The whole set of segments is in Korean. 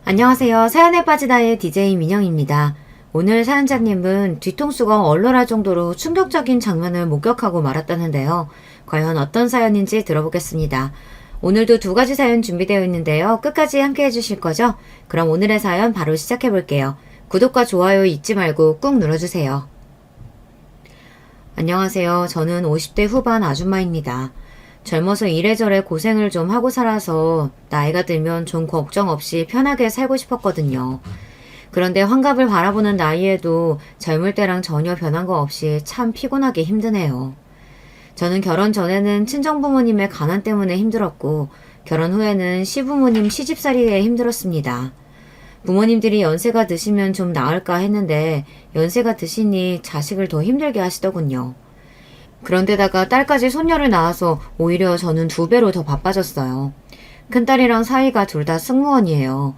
안녕하세요. 사연에 빠지다의 DJ 민영입니다. 오늘 사연자님은 뒤통수가 얼얼할 정도로 충격적인 장면을 목격하고 말았다는데요. 과연 어떤 사연인지 들어보겠습니다. 오늘도 두 가지 사연 준비되어 있는데요. 끝까지 함께 해주실 거죠? 그럼 오늘의 사연 바로 시작해 볼게요. 구독과 좋아요 잊지 말고 꾹 눌러주세요. 안녕하세요. 저는 50대 후반 아줌마입니다. 젊어서 이래저래 고생을 좀 하고 살아서 나이가 들면 좀 걱정 없이 편하게 살고 싶었거든요. 그런데 환갑을 바라보는 나이에도 젊을 때랑 전혀 변한 거 없이 참 피곤하게 힘드네요. 저는 결혼 전에는 친정부모님의 가난 때문에 힘들었고 결혼 후에는 시부모님 시집살이에 힘들었습니다. 부모님들이 연세가 드시면 좀 나을까 했는데 연세가 드시니 자식을 더 힘들게 하시더군요. 그런데다가 딸까지 손녀를 낳아서 오히려 저는 2배로 더 바빠졌어요. 큰딸이랑 사위가 둘 다 승무원이에요.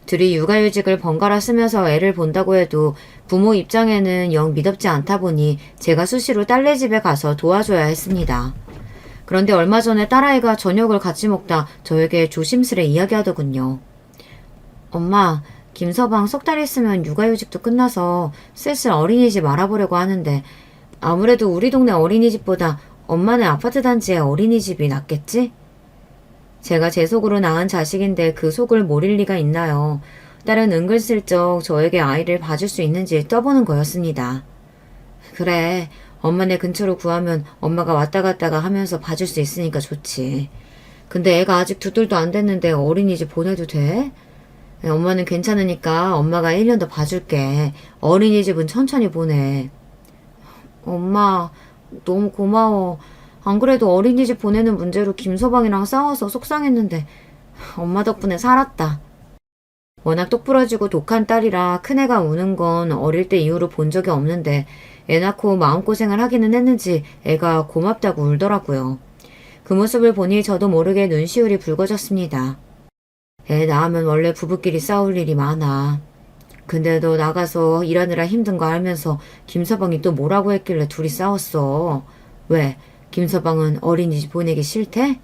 둘이 육아휴직을 번갈아 쓰면서 애를 본다고 해도 부모 입장에는 영 미덥지 않다 보니 제가 수시로 딸네 집에 가서 도와줘야 했습니다. 그런데 얼마 전에 딸아이가 저녁을 같이 먹다 저에게 조심스레 이야기하더군요. 엄마, 김서방 석 달 있으면 육아휴직도 끝나서 슬슬 어린이집 알아보려고 하는데 아무래도 우리 동네 어린이집보다 엄마네 아파트 단지의 어린이집이 낫겠지? 제가 제 속으로 낳은 자식인데 그 속을 모를 리가 있나요? 딸은 은근슬쩍 저에게 아이를 봐줄 수 있는지 떠보는 거였습니다. 그래, 엄마네 근처로 구하면 엄마가 왔다 갔다가 하면서 봐줄 수 있으니까 좋지. 근데 애가 아직 2돌도 안 됐는데 어린이집 보내도 돼? 엄마는 괜찮으니까 엄마가 1년 더 봐줄게. 어린이집은 천천히 보내. 엄마, 너무 고마워. 안 그래도 어린이집 보내는 문제로 김서방이랑 싸워서 속상했는데 엄마 덕분에 살았다. 워낙 똑부러지고 독한 딸이라 큰애가 우는 건 어릴 때 이후로 본 적이 없는데 애 낳고 마음고생을 하기는 했는지 애가 고맙다고 울더라고요. 그 모습을 보니 저도 모르게 눈시울이 붉어졌습니다. 애 낳으면 원래 부부끼리 싸울 일이 많아. 근데 너 나가서 일하느라 힘든 거 알면서 김서방이 또 뭐라고 했길래 둘이 싸웠어. 왜? 김서방은 어린이집 보내기 싫대?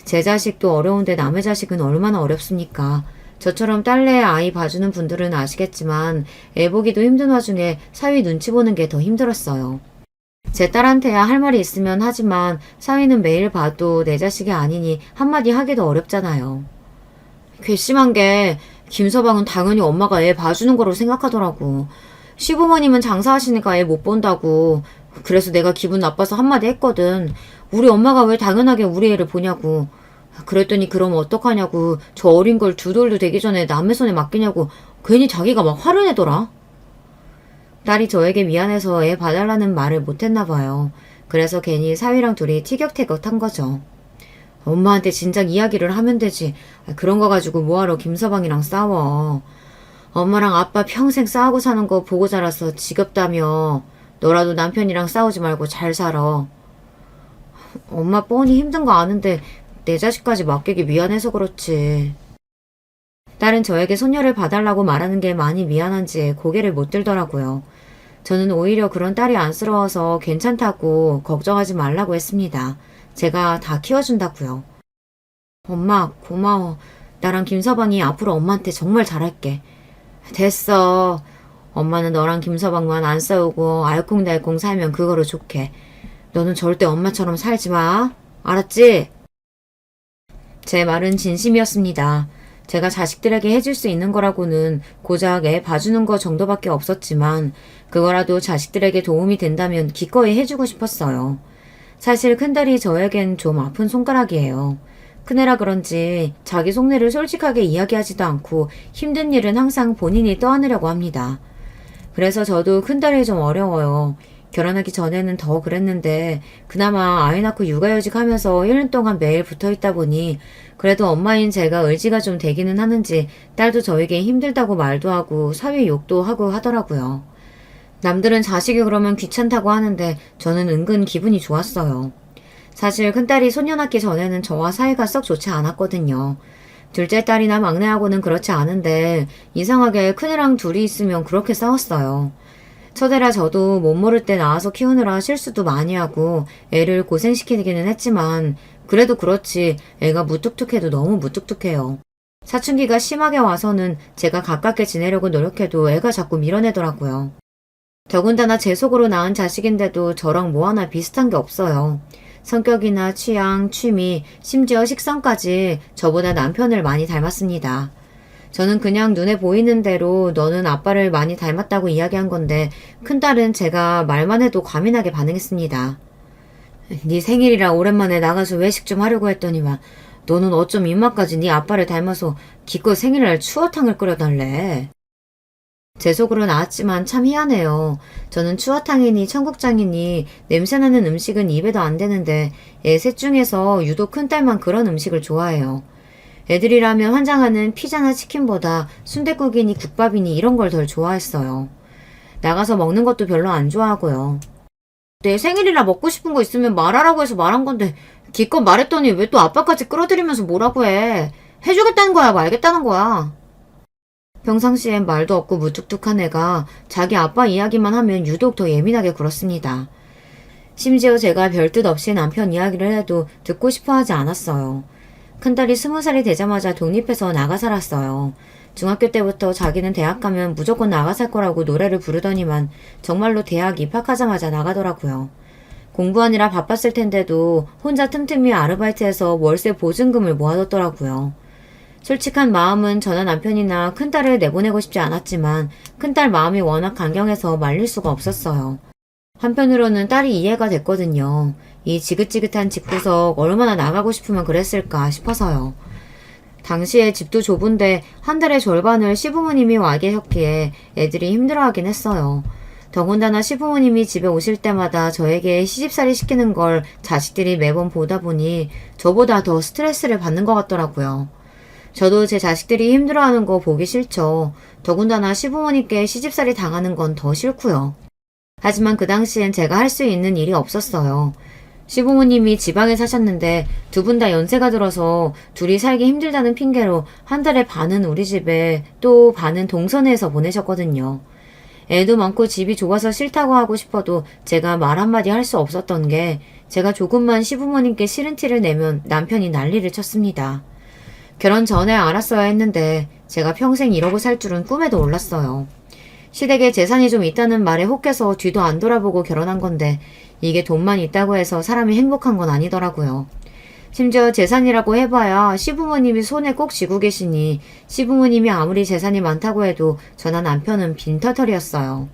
제 자식도 어려운데 남의 자식은 얼마나 어렵습니까? 저처럼 딸내 아이 봐주는 분들은 아시겠지만 애 보기도 힘든 와중에 사위 눈치 보는 게 더 힘들었어요. 제 딸한테야 할 말이 있으면 하지만 사위는 매일 봐도 내 자식이 아니니 한마디 하기도 어렵잖아요. 괘씸한 게 김서방은 당연히 엄마가 애 봐주는 거로 생각하더라고. 시부모님은 장사하시니까 애 못 본다고. 그래서 내가 기분 나빠서 한마디 했거든. 우리 엄마가 왜 당연하게 우리 애를 보냐고. 그랬더니 그럼 어떡하냐고. 저 어린 걸 2돌도 되기 전에 남의 손에 맡기냐고 괜히 자기가 막 화를 내더라. 딸이 저에게 미안해서 애 봐달라는 말을 못했나 봐요. 그래서 괜히 사위랑 둘이 티격태격한 거죠. 엄마한테 진작 이야기를 하면 되지. 그런 거 가지고 뭐하러 김서방이랑 싸워. 엄마랑 아빠 평생 싸우고 사는 거 보고 자라서 지겹다며. 너라도 남편이랑 싸우지 말고 잘 살아. 엄마 뻔히 힘든 거 아는데 내 자식까지 맡기기 미안해서 그렇지. 딸은 저에게 손녀를 봐달라고 말하는 게 많이 미안한지 고개를 못 들더라고요. 저는 오히려 그런 딸이 안쓰러워서 괜찮다고 걱정하지 말라고 했습니다. 제가 다 키워준다고요. 엄마 고마워. 나랑 김서방이 앞으로 엄마한테 정말 잘할게. 됐어. 엄마는 너랑 김서방만 안 싸우고 알콩달콩 살면 그거로 좋게. 너는 절대 엄마처럼 살지 마. 알았지? 제 말은 진심이었습니다. 제가 자식들에게 해줄 수 있는 거라고는 고작 애 봐주는 거 정도밖에 없었지만 그거라도 자식들에게 도움이 된다면 기꺼이 해주고 싶었어요. 사실 큰딸이 저에겐 좀 아픈 손가락이에요. 큰애라 그런지 자기 속내를 솔직하게 이야기하지도 않고 힘든 일은 항상 본인이 떠안으려고 합니다. 그래서 저도 큰딸이 좀 어려워요. 결혼하기 전에는 더 그랬는데 그나마 아이 낳고 육아휴직 하면서 1년 동안 매일 붙어있다 보니 그래도 엄마인 제가 의지가 좀 되기는 하는지 딸도 저에게 힘들다고 말도 하고 사위 욕도 하고 하더라고요. 남들은 자식이 그러면 귀찮다고 하는데 저는 은근 기분이 좋았어요. 사실 큰딸이 소년 낳기 전에는 저와 사이가 썩 좋지 않았거든요. 둘째 딸이나 막내하고는 그렇지 않은데 이상하게 큰애랑 둘이 있으면 그렇게 싸웠어요. 첫애라 저도 못 모를 때 낳아서 키우느라 실수도 많이 하고 애를 고생시키기는 했지만 그래도 그렇지 애가 무뚝뚝해도 너무 무뚝뚝해요. 사춘기가 심하게 와서는 제가 가깝게 지내려고 노력해도 애가 자꾸 밀어내더라고요. 더군다나 제 속으로 낳은 자식인데도 저랑 뭐 하나 비슷한 게 없어요. 성격이나 취향, 취미, 심지어 식성까지 저보다 남편을 많이 닮았습니다. 저는 그냥 눈에 보이는 대로 너는 아빠를 많이 닮았다고 이야기한 건데 큰딸은 제가 말만 해도 과민하게 반응했습니다. 네 생일이라 오랜만에 나가서 외식 좀 하려고 했더니만 너는 어쩜 입맛까지 네 아빠를 닮아서 기껏 생일날 추어탕을 끓여달래. 제 속으로 나왔지만 참 희한해요. 저는 추어탕이니 청국장이니 냄새나는 음식은 입에도 안 되는데 애 셋 중에서 유독 큰딸만 그런 음식을 좋아해요. 애들이라면 환장하는 피자나 치킨보다 순댓국이니 국밥이니 이런 걸 덜 좋아했어요. 나가서 먹는 것도 별로 안 좋아하고요. 내 생일이라 먹고 싶은 거 있으면 말하라고 해서 말한 건데 기껏 말했더니 왜 또 아빠까지 끌어들이면서 뭐라고 해. 해주겠다는 거야 말겠다는 거야. 평상시엔 말도 없고 무뚝뚝한 애가 자기 아빠 이야기만 하면 유독 더 예민하게 굴었습니다. 심지어 제가 별뜻 없이 남편 이야기를 해도 듣고 싶어 하지 않았어요. 큰딸이 20살이 되자마자 독립해서 나가 살았어요. 중학교 때부터 자기는 대학 가면 무조건 나가 살 거라고 노래를 부르더니만 정말로 대학 입학하자마자 나가더라고요. 공부하느라 바빴을 텐데도 혼자 틈틈이 아르바이트해서 월세 보증금을 모아뒀더라고요. 솔직한 마음은 저나 남편이나 큰딸을 내보내고 싶지 않았지만 큰딸 마음이 워낙 강경해서 말릴 수가 없었어요. 한편으로는 딸이 이해가 됐거든요. 이 지긋지긋한 집구석 얼마나 나가고 싶으면 그랬을까 싶어서요. 당시에 집도 좁은데 한 달의 절반을 시부모님이 와 계셨기에 애들이 힘들어하긴 했어요. 더군다나 시부모님이 집에 오실 때마다 저에게 시집살이 시키는 걸 자식들이 매번 보다 보니 저보다 더 스트레스를 받는 것 같더라고요. 저도 제 자식들이 힘들어하는 거 보기 싫죠. 더군다나 시부모님께 시집살이 당하는 건 더 싫고요. 하지만 그 당시엔 제가 할 수 있는 일이 없었어요. 시부모님이 지방에 사셨는데 두 분 다 연세가 들어서 둘이 살기 힘들다는 핑계로 한 달에 반은 우리 집에 또 반은 동선에서 보내셨거든요. 애도 많고 집이 좁아서 싫다고 하고 싶어도 제가 말 한마디 할 수 없었던 게 제가 조금만 시부모님께 싫은 티를 내면 남편이 난리를 쳤습니다. 결혼 전에 알았어야 했는데 제가 평생 이러고 살 줄은 꿈에도 몰랐어요. 시댁에 재산이 좀 있다는 말에 혹해서 뒤도 안 돌아보고 결혼한 건데 이게 돈만 있다고 해서 사람이 행복한 건 아니더라고요. 심지어 재산이라고 해봐야 시부모님이 손에 꼭 쥐고 계시니 시부모님이 아무리 재산이 많다고 해도 저나 남편은 빈터털이었어요.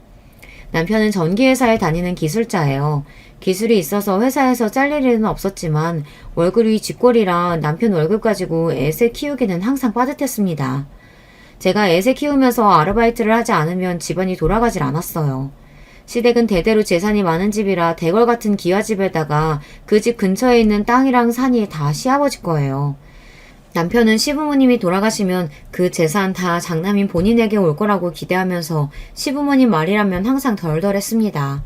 남편은 전기회사에 다니는 기술자예요. 기술이 있어서 회사에서 잘릴 일은 없었지만 월급이 쥐꼬리라 남편 월급 가지고 애새 키우기는 항상 빠듯했습니다. 제가 애새 키우면서 아르바이트를 하지 않으면 집안이 돌아가질 않았어요. 시댁은 대대로 재산이 많은 집이라 대궐 같은 기와집에다가 그 집 근처에 있는 땅이랑 산이 다 시아버지 거예요. 남편은 시부모님이 돌아가시면 그 재산 다 장남인 본인에게 올 거라고 기대하면서 시부모님 말이라면 항상 덜덜했습니다.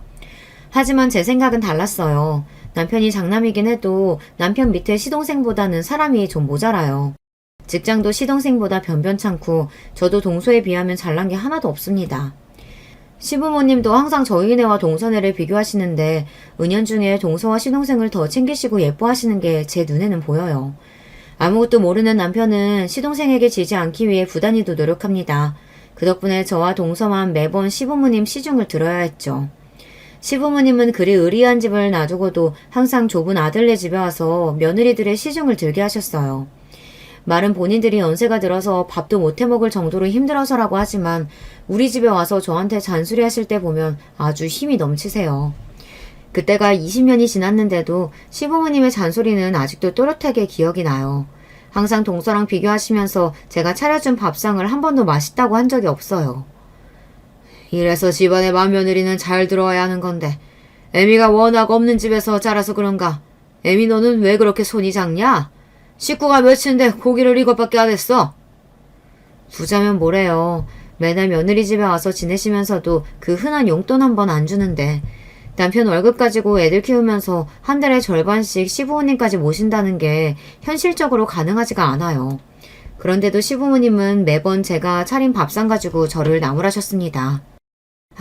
하지만 제 생각은 달랐어요. 남편이 장남이긴 해도 남편 밑에 시동생보다는 사람이 좀 모자라요. 직장도 시동생보다 변변찮고 저도 동서에 비하면 잘난 게 하나도 없습니다. 시부모님도 항상 저희네와 동서네를 비교하시는데 은연중에 동서와 시동생을 더 챙기시고 예뻐하시는 게 제 눈에는 보여요. 아무것도 모르는 남편은 시동생에게 지지 않기 위해 부단히도 노력합니다. 그 덕분에 저와 동서만 매번 시부모님 시중을 들어야 했죠. 시부모님은 그리 의리한 집을 놔두고도 항상 좁은 아들네 집에 와서 며느리들의 시중을 들게 하셨어요. 말은 본인들이 연세가 들어서 밥도 못 해먹을 정도로 힘들어서라고 하지만 우리 집에 와서 저한테 잔소리하실 때 보면 아주 힘이 넘치세요. 그때가 20년이 지났는데도 시부모님의 잔소리는 아직도 또렷하게 기억이 나요. 항상 동서랑 비교하시면서 제가 차려준 밥상을 한 번도 맛있다고 한 적이 없어요. 이래서 집안의 맏며느리는 잘 들어와야 하는 건데 애미가 워낙 없는 집에서 자라서 그런가. 애미 너는 왜 그렇게 손이 작냐? 식구가 몇인데 고기를 이것밖에 안 했어? 부자면 뭐래요. 매달 며느리 집에 와서 지내시면서도 그 흔한 용돈 한 번 안 주는데 남편 월급 가지고 애들 키우면서 한 달에 절반씩 시부모님까지 모신다는 게 현실적으로 가능하지가 않아요. 그런데도 시부모님은 매번 제가 차린 밥상 가지고 저를 나무라셨습니다.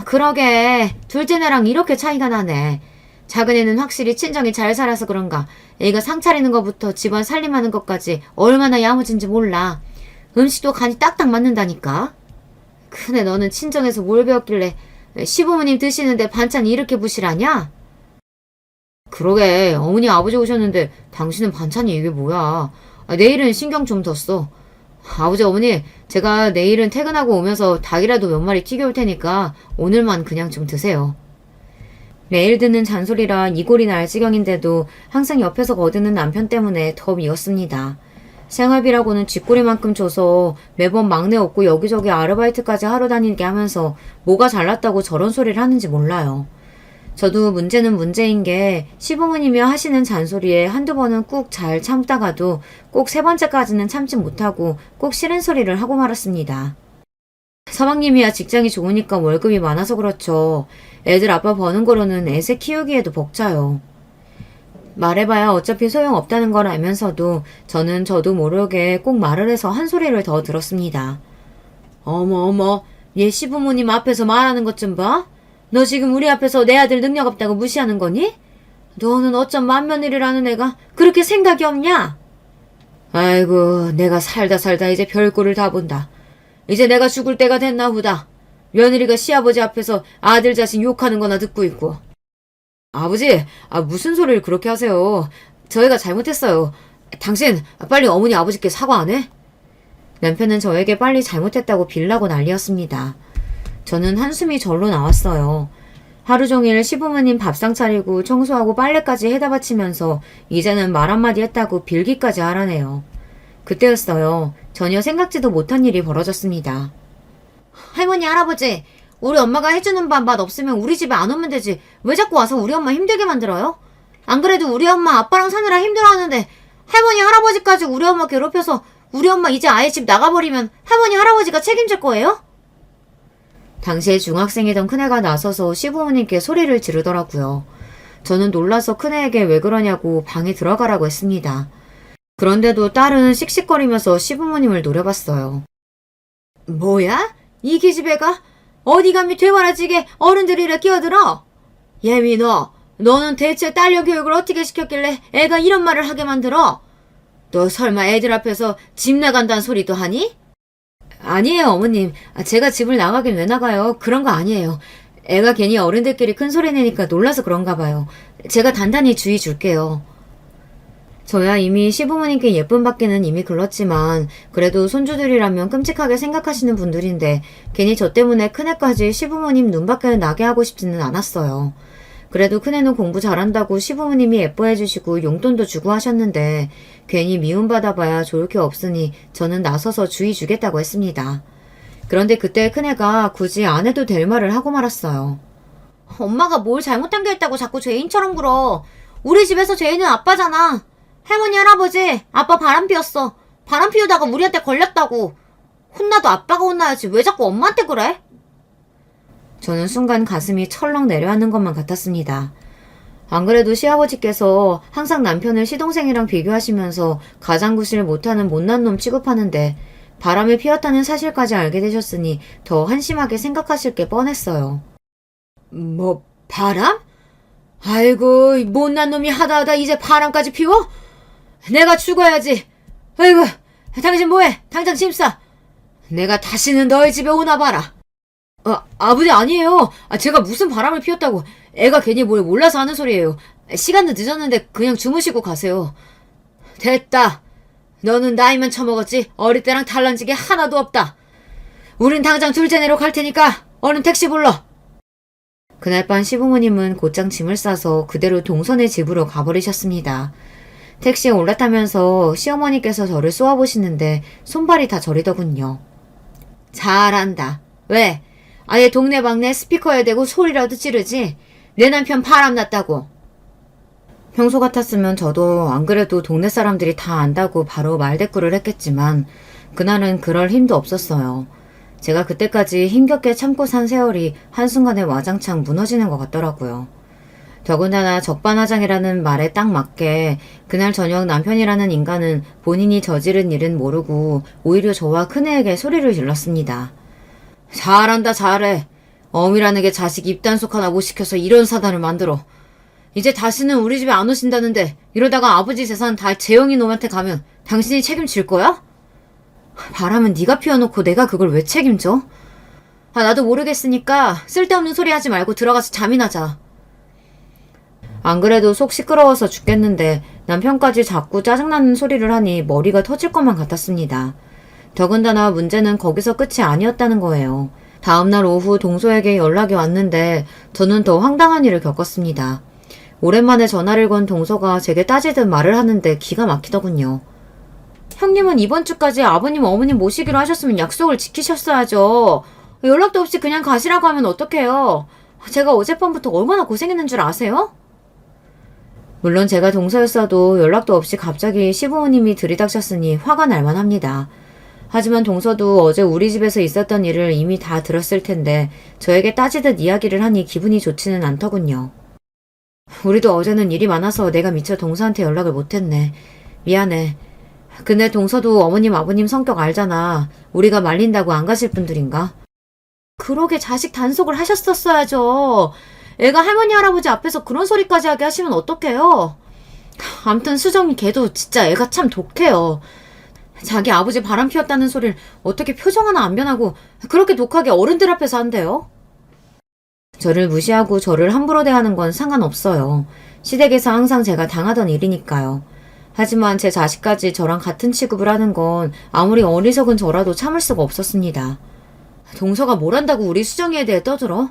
그러게 둘째네랑 이렇게 차이가 나네. 작은애는 확실히 친정이 잘 살아서 그런가 애가 상 차리는 것부터 집안 살림하는 것까지 얼마나 야무진지 몰라. 음식도 간이 딱딱 맞는다니까. 근데 너는 친정에서 뭘 배웠길래 시부모님 드시는데 반찬이 이렇게 부실하냐? 그러게, 어머니 아버지 오셨는데 당신은 반찬이 이게 뭐야. 내일은 신경 좀 더 써. 아버지 어머니, 제가 내일은 퇴근하고 오면서 닭이라도 몇 마리 튀겨올 테니까 오늘만 그냥 좀 드세요. 매일 듣는 잔소리라 이골이 날 지경인데도 항상 옆에서 거드는 남편 때문에 더 미웠습니다. 생활비라고는 쥐꼬리만큼 줘서 매번 막내 없고 여기저기 아르바이트까지 하러 다니게 하면서 뭐가 잘났다고 저런 소리를 하는지 몰라요. 저도 문제는 문제인 게 시부모님이 하시는 잔소리에 한두 번은 꾹 잘 참다가도 꼭 세 번째까지는 참지 못하고 꼭 싫은 소리를 하고 말았습니다. 서방님이야 직장이 좋으니까 월급이 많아서 그렇죠. 애들 아빠 버는 거로는 애새 키우기에도 벅차요. 말해봐야 어차피 소용없다는 걸 알면서도 저는 저도 모르게 꼭 말을 해서 한 소리를 더 들었습니다. 어머, 얘 시부모님 앞에서 말하는 것 좀 봐. 너 지금 우리 앞에서 내 아들 능력 없다고 무시하는 거니? 너는 어쩜 맏며느리라는 애가 그렇게 생각이 없냐? 아이고, 내가 살다 이제 별꼴을 다 본다. 이제 내가 죽을 때가 됐나 보다. 며느리가 시아버지 앞에서 아들 자식 욕하는 거나 듣고 있고. 아버지, 무슨 소리를 그렇게 하세요. 저희가 잘못했어요. 당신 빨리 어머니 아버지께 사과 안 해? 남편은 저에게 빨리 잘못했다고 빌라고 난리였습니다. 저는 한숨이 절로 나왔어요. 하루 종일 시부모님 밥상 차리고 청소하고 빨래까지 해다 바치면서 이제는 말 한마디 했다고 빌기까지 하라네요. 그때였어요. 전혀 생각지도 못한 일이 벌어졌습니다. 할머니, 할아버지, 우리 엄마가 해주는 밥 맛 없으면 우리 집에 안 오면 되지. 왜 자꾸 와서 우리 엄마 힘들게 만들어요? 안 그래도 우리 엄마 아빠랑 사느라 힘들어하는데 할머니, 할아버지까지 우리 엄마 괴롭혀서 우리 엄마 이제 아예 집 나가버리면 할머니, 할아버지가 책임질 거예요? 당시에 중학생이던 큰애가 나서서 시부모님께 소리를 지르더라고요. 저는 놀라서 큰애에게 왜 그러냐고 방에 들어가라고 했습니다. 그런데도 딸은 씩씩거리면서 시부모님을 노려봤어요. 뭐야? 이 기집애가? 어디 감히 되바라지게 어른들이라 끼어들어? 예미 너는 대체 딸려 교육을 어떻게 시켰길래 애가 이런 말을 하게 만들어? 너 설마 애들 앞에서 집 나간다는 소리도 하니? 아니에요, 어머님. 제가 집을 나가긴 왜 나가요? 그런 거 아니에요. 애가 괜히 어른들끼리 큰 소리 내니까 놀라서 그런가 봐요. 제가 단단히 주의 줄게요. 저야 이미 시부모님께 예쁨 받기는 이미 글렀지만 그래도 손주들이라면 끔찍하게 생각하시는 분들인데 괜히 저 때문에 큰애까지 시부모님 눈밖에 나게 하고 싶지는 않았어요. 그래도 큰애는 공부 잘한다고 시부모님이 예뻐해 주시고 용돈도 주고 하셨는데 괜히 미움받아봐야 좋을 게 없으니 저는 나서서 주의 주겠다고 했습니다. 그런데 그때 큰애가 굳이 안 해도 될 말을 하고 말았어요. 엄마가 뭘 잘못한 게 있다고 자꾸 죄인처럼 굴어. 우리 집에서 죄인은 아빠잖아. 할머니, 할아버지, 아빠 바람 피웠어. 바람 피우다가 우리한테 걸렸다고. 혼나도 아빠가 혼나야지 왜 자꾸 엄마한테 그래? 저는 순간 가슴이 철렁 내려앉는 것만 같았습니다. 안 그래도 시아버지께서 항상 남편을 시동생이랑 비교하시면서 가장구실 못하는 못난 놈 취급하는데 바람을 피웠다는 사실까지 알게 되셨으니 더 한심하게 생각하실 게 뻔했어요. 뭐 바람? 아이고, 못난 놈이 하다 이제 바람까지 피워? 내가 죽어야지. 아이고, 당신 뭐해? 당장 짐 싸. 내가 다시는 너희 집에 오나 봐라. 아버지 아니에요. 제가 무슨 바람을 피웠다고. 애가 괜히 뭘 몰라서 하는 소리예요. 시간도 늦었는데 그냥 주무시고 가세요. 됐다. 너는 나이만 처먹었지 어릴 때랑 달라진 게 하나도 없다. 우린 당장 둘째 내로 갈 테니까 얼른 택시 불러. 그날 밤 시부모님은 곧장 짐을 싸서 그대로 동선의 집으로 가버리셨습니다. 택시에 올라타면서 시어머니께서 저를 쏘아보시는데 손발이 다 저리더군요. 잘한다. 왜? 아예 동네방네 스피커에 대고 소리라도 지르지? 내 남편 바람났다고. 평소 같았으면 저도 안 그래도 동네 사람들이 다 안다고 바로 말대꾸를 했겠지만 그날은 그럴 힘도 없었어요. 제가 그때까지 힘겹게 참고 산 세월이 한순간에 와장창 무너지는 것 같더라고요. 더군다나 적반하장이라는 말에 딱 맞게 그날 저녁 남편이라는 인간은 본인이 저지른 일은 모르고 오히려 저와 큰애에게 소리를 질렀습니다. 잘한다 잘해. 어미라는 게 자식 입단속 하나 못 시켜서 이런 사단을 만들어. 이제 다시는 우리 집에 안 오신다는데 이러다가 아버지 재산 다 재영이 놈한테 가면 당신이 책임질 거야? 바람은 네가 피워놓고 내가 그걸 왜 책임져? 나도 모르겠으니까 쓸데없는 소리 하지 말고 들어가서 잠이나 자. 안 그래도 속 시끄러워서 죽겠는데 남편까지 자꾸 짜증나는 소리를 하니 머리가 터질 것만 같았습니다. 더군다나 문제는 거기서 끝이 아니었다는 거예요. 다음날 오후 동서에게 연락이 왔는데 저는 더 황당한 일을 겪었습니다. 오랜만에 전화를 건 동서가 제게 따지듯 말을 하는데 기가 막히더군요. 형님은 이번 주까지 아버님 어머님 모시기로 하셨으면 약속을 지키셨어야죠. 연락도 없이 그냥 가시라고 하면 어떡해요. 제가 어젯밤부터 얼마나 고생했는 줄 아세요? 물론 제가 동서였어도 연락도 없이 갑자기 시부모님이 들이닥쳤으니 화가 날 만합니다. 하지만 동서도 어제 우리 집에서 있었던 일을 이미 다 들었을 텐데 저에게 따지듯 이야기를 하니 기분이 좋지는 않더군요. 우리도 어제는 일이 많아서 내가 미처 동서한테 연락을 못했네. 미안해. 근데 동서도 어머님 아버님 성격 알잖아. 우리가 말린다고 안 가실 분들인가? 그러게 자식 단속을 하셨었어야죠. 애가 할머니 할아버지 앞에서 그런 소리까지 하게 하시면 어떡해요. 암튼 수정이 걔도 진짜 애가 참 독해요. 자기 아버지 바람 피웠다는 소리를 어떻게 표정 하나 안 변하고 그렇게 독하게 어른들 앞에서 한대요? 저를 무시하고 저를 함부로 대하는 건 상관없어요. 시댁에서 항상 제가 당하던 일이니까요. 하지만 제 자식까지 저랑 같은 취급을 하는 건 아무리 어리석은 저라도 참을 수가 없었습니다. 동서가 뭘 한다고 우리 수정이에 대해 떠들어?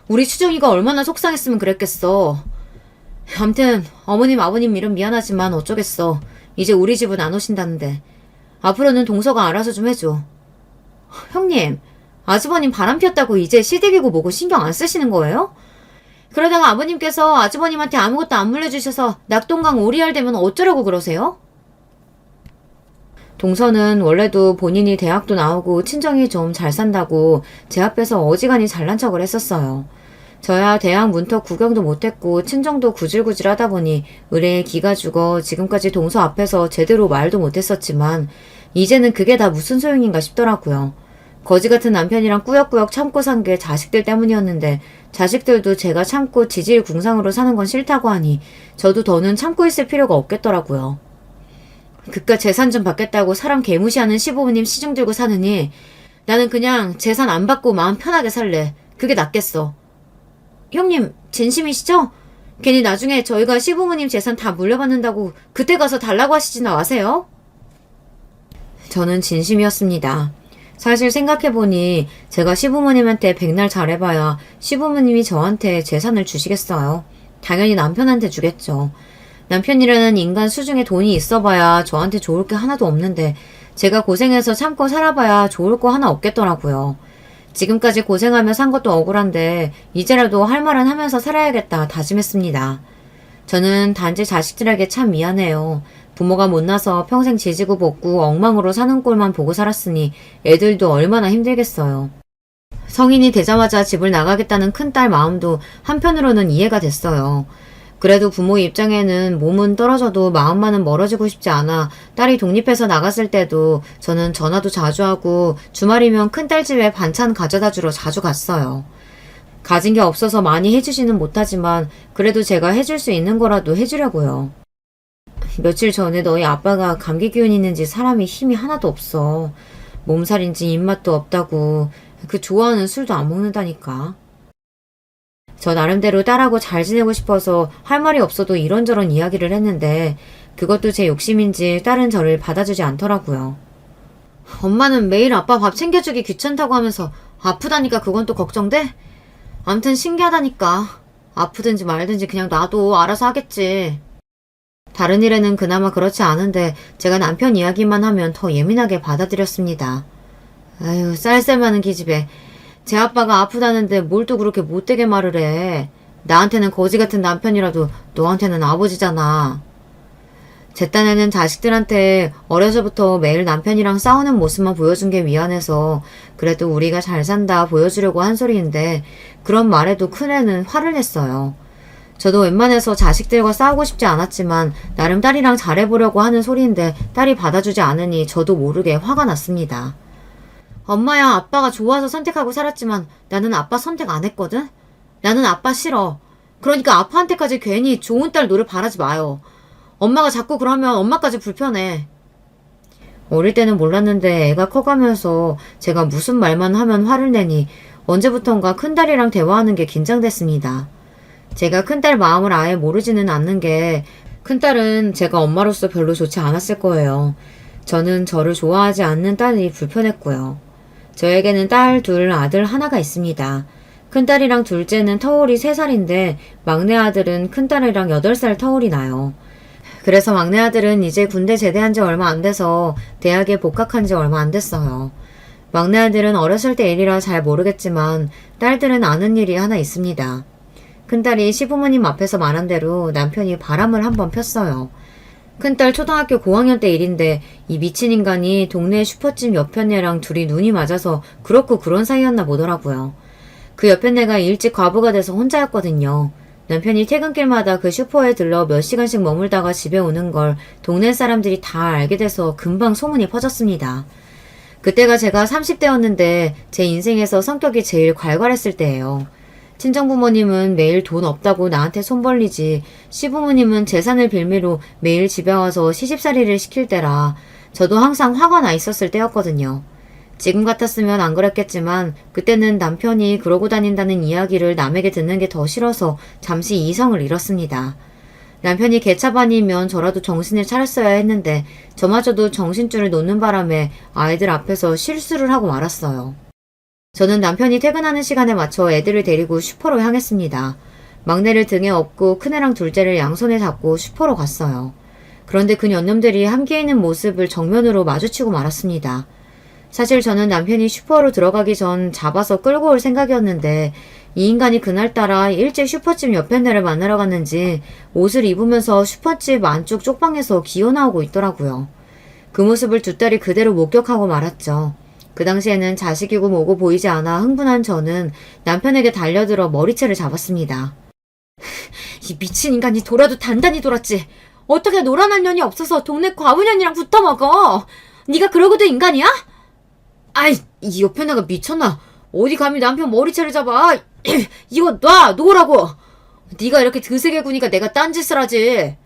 우리 수정이가 얼마나 속상했으면 그랬겠어. 암튼 어머님 아버님 일은 미안하지만 어쩌겠어. 이제 우리 집은 안 오신다는데. 앞으로는 동서가 알아서 좀 해줘. 형님, 아주버님 바람 피웠다고 이제 시댁이고 뭐고 신경 안 쓰시는 거예요? 그러다가 아버님께서 아주버님한테 아무것도 안 물려주셔서 낙동강 오리알 되면 어쩌려고 그러세요? 동서는 원래도 본인이 대학도 나오고 친정이 좀 잘 산다고 제 앞에서 어지간히 잘난 척을 했었어요. 저야 대학 문턱 구경도 못했고 친정도 구질구질 하다 보니 의뢰에 기가 죽어 지금까지 동서 앞에서 제대로 말도 못했었지만 이제는 그게 다 무슨 소용인가 싶더라고요. 거지 같은 남편이랑 꾸역꾸역 참고 산 게 자식들 때문이었는데 자식들도 제가 참고 지질궁상으로 사는 건 싫다고 하니 저도 더는 참고 있을 필요가 없겠더라고요. 그깟 재산 좀 받겠다고 사람 개무시하는 시부모님 시중 들고 사느니 나는 그냥 재산 안 받고 마음 편하게 살래. 그게 낫겠어. 형님 진심이시죠? 괜히 나중에 저희가 시부모님 재산 다 물려받는다고 그때 가서 달라고 하시지나 마세요. 저는 진심이었습니다. 사실 생각해보니 제가 시부모님한테 백날 잘해봐야 시부모님이 저한테 재산을 주시겠어요. 당연히 남편한테 주겠죠. 남편이라는 인간 수중에 돈이 있어봐야 저한테 좋을 게 하나도 없는데 제가 고생해서 참고 살아봐야 좋을 거 하나 없겠더라고요. 지금까지 고생하며 산 것도 억울한데 이제라도 할 말은 하면서 살아야겠다 다짐했습니다. 저는 단지 자식들에게 참 미안해요. 부모가 못나서 평생 지지고 볶고 엉망으로 사는 꼴만 보고 살았으니 애들도 얼마나 힘들겠어요. 성인이 되자마자 집을 나가겠다는 큰딸 마음도 한편으로는 이해가 됐어요. 그래도 부모 입장에는 몸은 떨어져도 마음만은 멀어지고 싶지 않아 딸이 독립해서 나갔을 때도 저는 전화도 자주 하고 주말이면 큰딸 집에 반찬 가져다 주러 자주 갔어요. 가진 게 없어서 많이 해주지는 못하지만 그래도 제가 해줄 수 있는 거라도 해주려고요. 며칠 전에 너희 아빠가 감기 기운 있는지 사람이 힘이 하나도 없어. 몸살인지 입맛도 없다고. 그 좋아하는 술도 안 먹는다니까. 저 나름대로 딸하고 잘 지내고 싶어서 할 말이 없어도 이런저런 이야기를 했는데 그것도 제 욕심인지 딸은 저를 받아주지 않더라고요. 엄마는 매일 아빠 밥 챙겨주기 귀찮다고 하면서 아프다니까 그건 또 걱정돼? 암튼 신기하다니까. 아프든지 말든지 그냥 놔도 알아서 하겠지. 다른 일에는 그나마 그렇지 않은데 제가 남편 이야기만 하면 더 예민하게 받아들였습니다. 아유 쌀쌀하는 기집애. 제 아빠가 아프다는데 뭘 또 그렇게 못되게 말을 해. 나한테는 거지 같은 남편이라도 너한테는 아버지잖아. 제 딴에는 자식들한테 어려서부터 매일 남편이랑 싸우는 모습만 보여준 게 미안해서 그래도 우리가 잘 산다 보여주려고 한 소리인데 그런 말에도 큰애는 화를 냈어요. 저도 웬만해서 자식들과 싸우고 싶지 않았지만 나름 딸이랑 잘해보려고 하는 소리인데 딸이 받아주지 않으니 저도 모르게 화가 났습니다. 엄마야 아빠가 좋아서 선택하고 살았지만 나는 아빠 선택 안 했거든? 나는 아빠 싫어. 그러니까 아빠한테까지 괜히 좋은 딸 노를 바라지 마요. 엄마가 자꾸 그러면 엄마까지 불편해. 어릴 때는 몰랐는데 애가 커가면서 제가 무슨 말만 하면 화를 내니 언제부턴가 큰딸이랑 대화하는 게 긴장됐습니다. 제가 큰딸 마음을 아예 모르지는 않는 게 큰딸은 제가 엄마로서 별로 좋지 않았을 거예요. 저는 저를 좋아하지 않는 딸이 불편했고요. 저에게는 딸 둘, 아들 하나가 있습니다. 큰딸이랑 둘째는 터울이 3살인데 막내 아들은 큰딸이랑 8살 터울이 나요. 그래서 막내 아들은 이제 군대 제대한 지 얼마 안 돼서 대학에 복학한 지 얼마 안 됐어요. 막내 아들은 어렸을 때 일이라 잘 모르겠지만 딸들은 아는 일이 하나 있습니다. 큰딸이 시부모님 앞에서 말한 대로 남편이 바람을 한번 폈어요. 큰딸 초등학교 고학년 때 일인데 이 미친 인간이 동네 슈퍼집 옆에 애랑 둘이 눈이 맞아서 그렇고 그런 사이였나 보더라고요. 그 옆에 애가 일찍 과부가 돼서 혼자였거든요. 남편이 퇴근길마다 그 슈퍼에 들러 몇 시간씩 머물다가 집에 오는 걸 동네 사람들이 다 알게 돼서 금방 소문이 퍼졌습니다. 그때가 제가 30대였는데 제 인생에서 성격이 제일 괄괄했을 때예요. 친정부모님은 매일 돈 없다고 나한테 손 벌리지 시부모님은 재산을 빌미로 매일 집에 와서 시집살이를 시킬 때라 저도 항상 화가 나 있었을 때였거든요. 지금 같았으면 안 그랬겠지만 그때는 남편이 그러고 다닌다는 이야기를 남에게 듣는 게 더 싫어서 잠시 이성을 잃었습니다. 남편이 개차반이면 저라도 정신을 차렸어야 했는데 저마저도 정신줄을 놓는 바람에 아이들 앞에서 실수를 하고 말았어요. 저는 남편이 퇴근하는 시간에 맞춰 애들을 데리고 슈퍼로 향했습니다. 막내를 등에 업고 큰애랑 둘째를 양손에 잡고 슈퍼로 갔어요. 그런데 그 년놈들이 함께 있는 모습을 정면으로 마주치고 말았습니다. 사실 저는 남편이 슈퍼로 들어가기 전 잡아서 끌고 올 생각이었는데 이 인간이 그날따라 일찍 슈퍼집 옆에 애를 만나러 갔는지 옷을 입으면서 슈퍼집 안쪽 쪽방에서 기어나오고 있더라고요. 그 모습을 두 딸이 그대로 목격하고 말았죠. 그 당시에는 자식이고 뭐고 보이지 않아 흥분한 저는 남편에게 달려들어 머리채를 잡았습니다. 이 미친 인간이 돌아도 단단히 돌았지. 어떻게 노란할 년이 없어서 동네 과부년이랑 붙어먹어. 네가 그러고도 인간이야? 아이, 이 옆에 나가 미쳤나? 어디 감히 남편 머리채를 잡아? 이거 놓으라고. 네가 이렇게 드세게 구니까 내가 딴짓을 하지.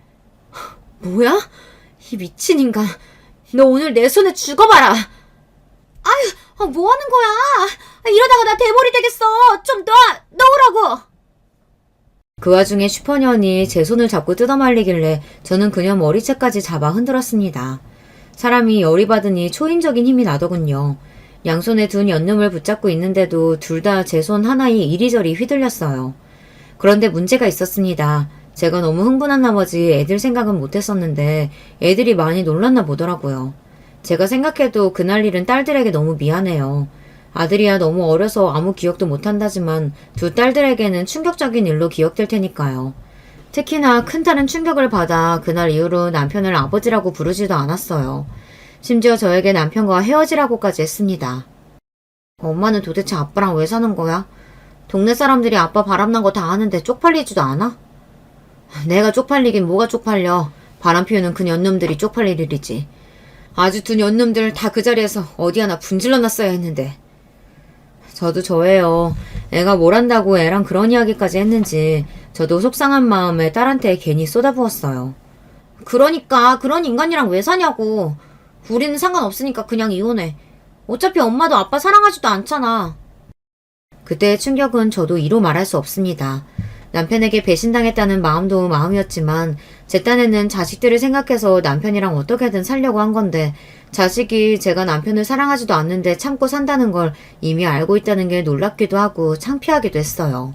뭐야? 이 미친 인간. 너 오늘 내 손에 죽어봐라. 아유, 뭐 하는 거야? 이러다가 나 대머리 되겠어. 좀 놓으라고. 그 와중에 슈퍼년이 제 손을 잡고 뜯어말리길래 저는 그녀 머리채까지 잡아 흔들었습니다. 사람이 열이 받으니 초인적인 힘이 나더군요. 양손에 둔 연놈을 붙잡고 있는데도 둘 다 제 손 하나에 이리저리 휘둘렸어요. 그런데 문제가 있었습니다. 제가 너무 흥분한 나머지 애들 생각은 못했었는데 애들이 많이 놀랐나 보더라고요. 제가 생각해도 그날 일은 딸들에게 너무 미안해요. 아들이야 너무 어려서 아무 기억도 못한다지만 두 딸들에게는 충격적인 일로 기억될 테니까요. 특히나 큰딸은 충격을 받아 그날 이후로 남편을 아버지라고 부르지도 않았어요. 심지어 저에게 남편과 헤어지라고까지 했습니다. 엄마는 도대체 아빠랑 왜 사는 거야? 동네 사람들이 아빠 바람난 거 다 아는데 쪽팔리지도 않아? 내가 쪽팔리긴 뭐가 쪽팔려. 바람 피우는 그 년놈들이 쪽팔릴 일이지. 아주 두 년놈들 다 그 자리에서 어디 하나 분질러 놨어야 했는데. 저도 저예요. 애가 뭘 한다고 애랑 그런 이야기까지 했는지 저도 속상한 마음에 딸한테 괜히 쏟아부었어요. 그러니까 그런 인간이랑 왜 사냐고. 우리는 상관없으니까 그냥 이혼해. 어차피 엄마도 아빠 사랑하지도 않잖아. 그때의 충격은 저도 이루 말할 수 없습니다. 남편에게 배신당했다는 마음도 마음이었지만 제 딴에는 자식들을 생각해서 남편이랑 어떻게든 살려고 한 건데 자식이 제가 남편을 사랑하지도 않는데 참고 산다는 걸 이미 알고 있다는 게 놀랍기도 하고 창피하기도 했어요.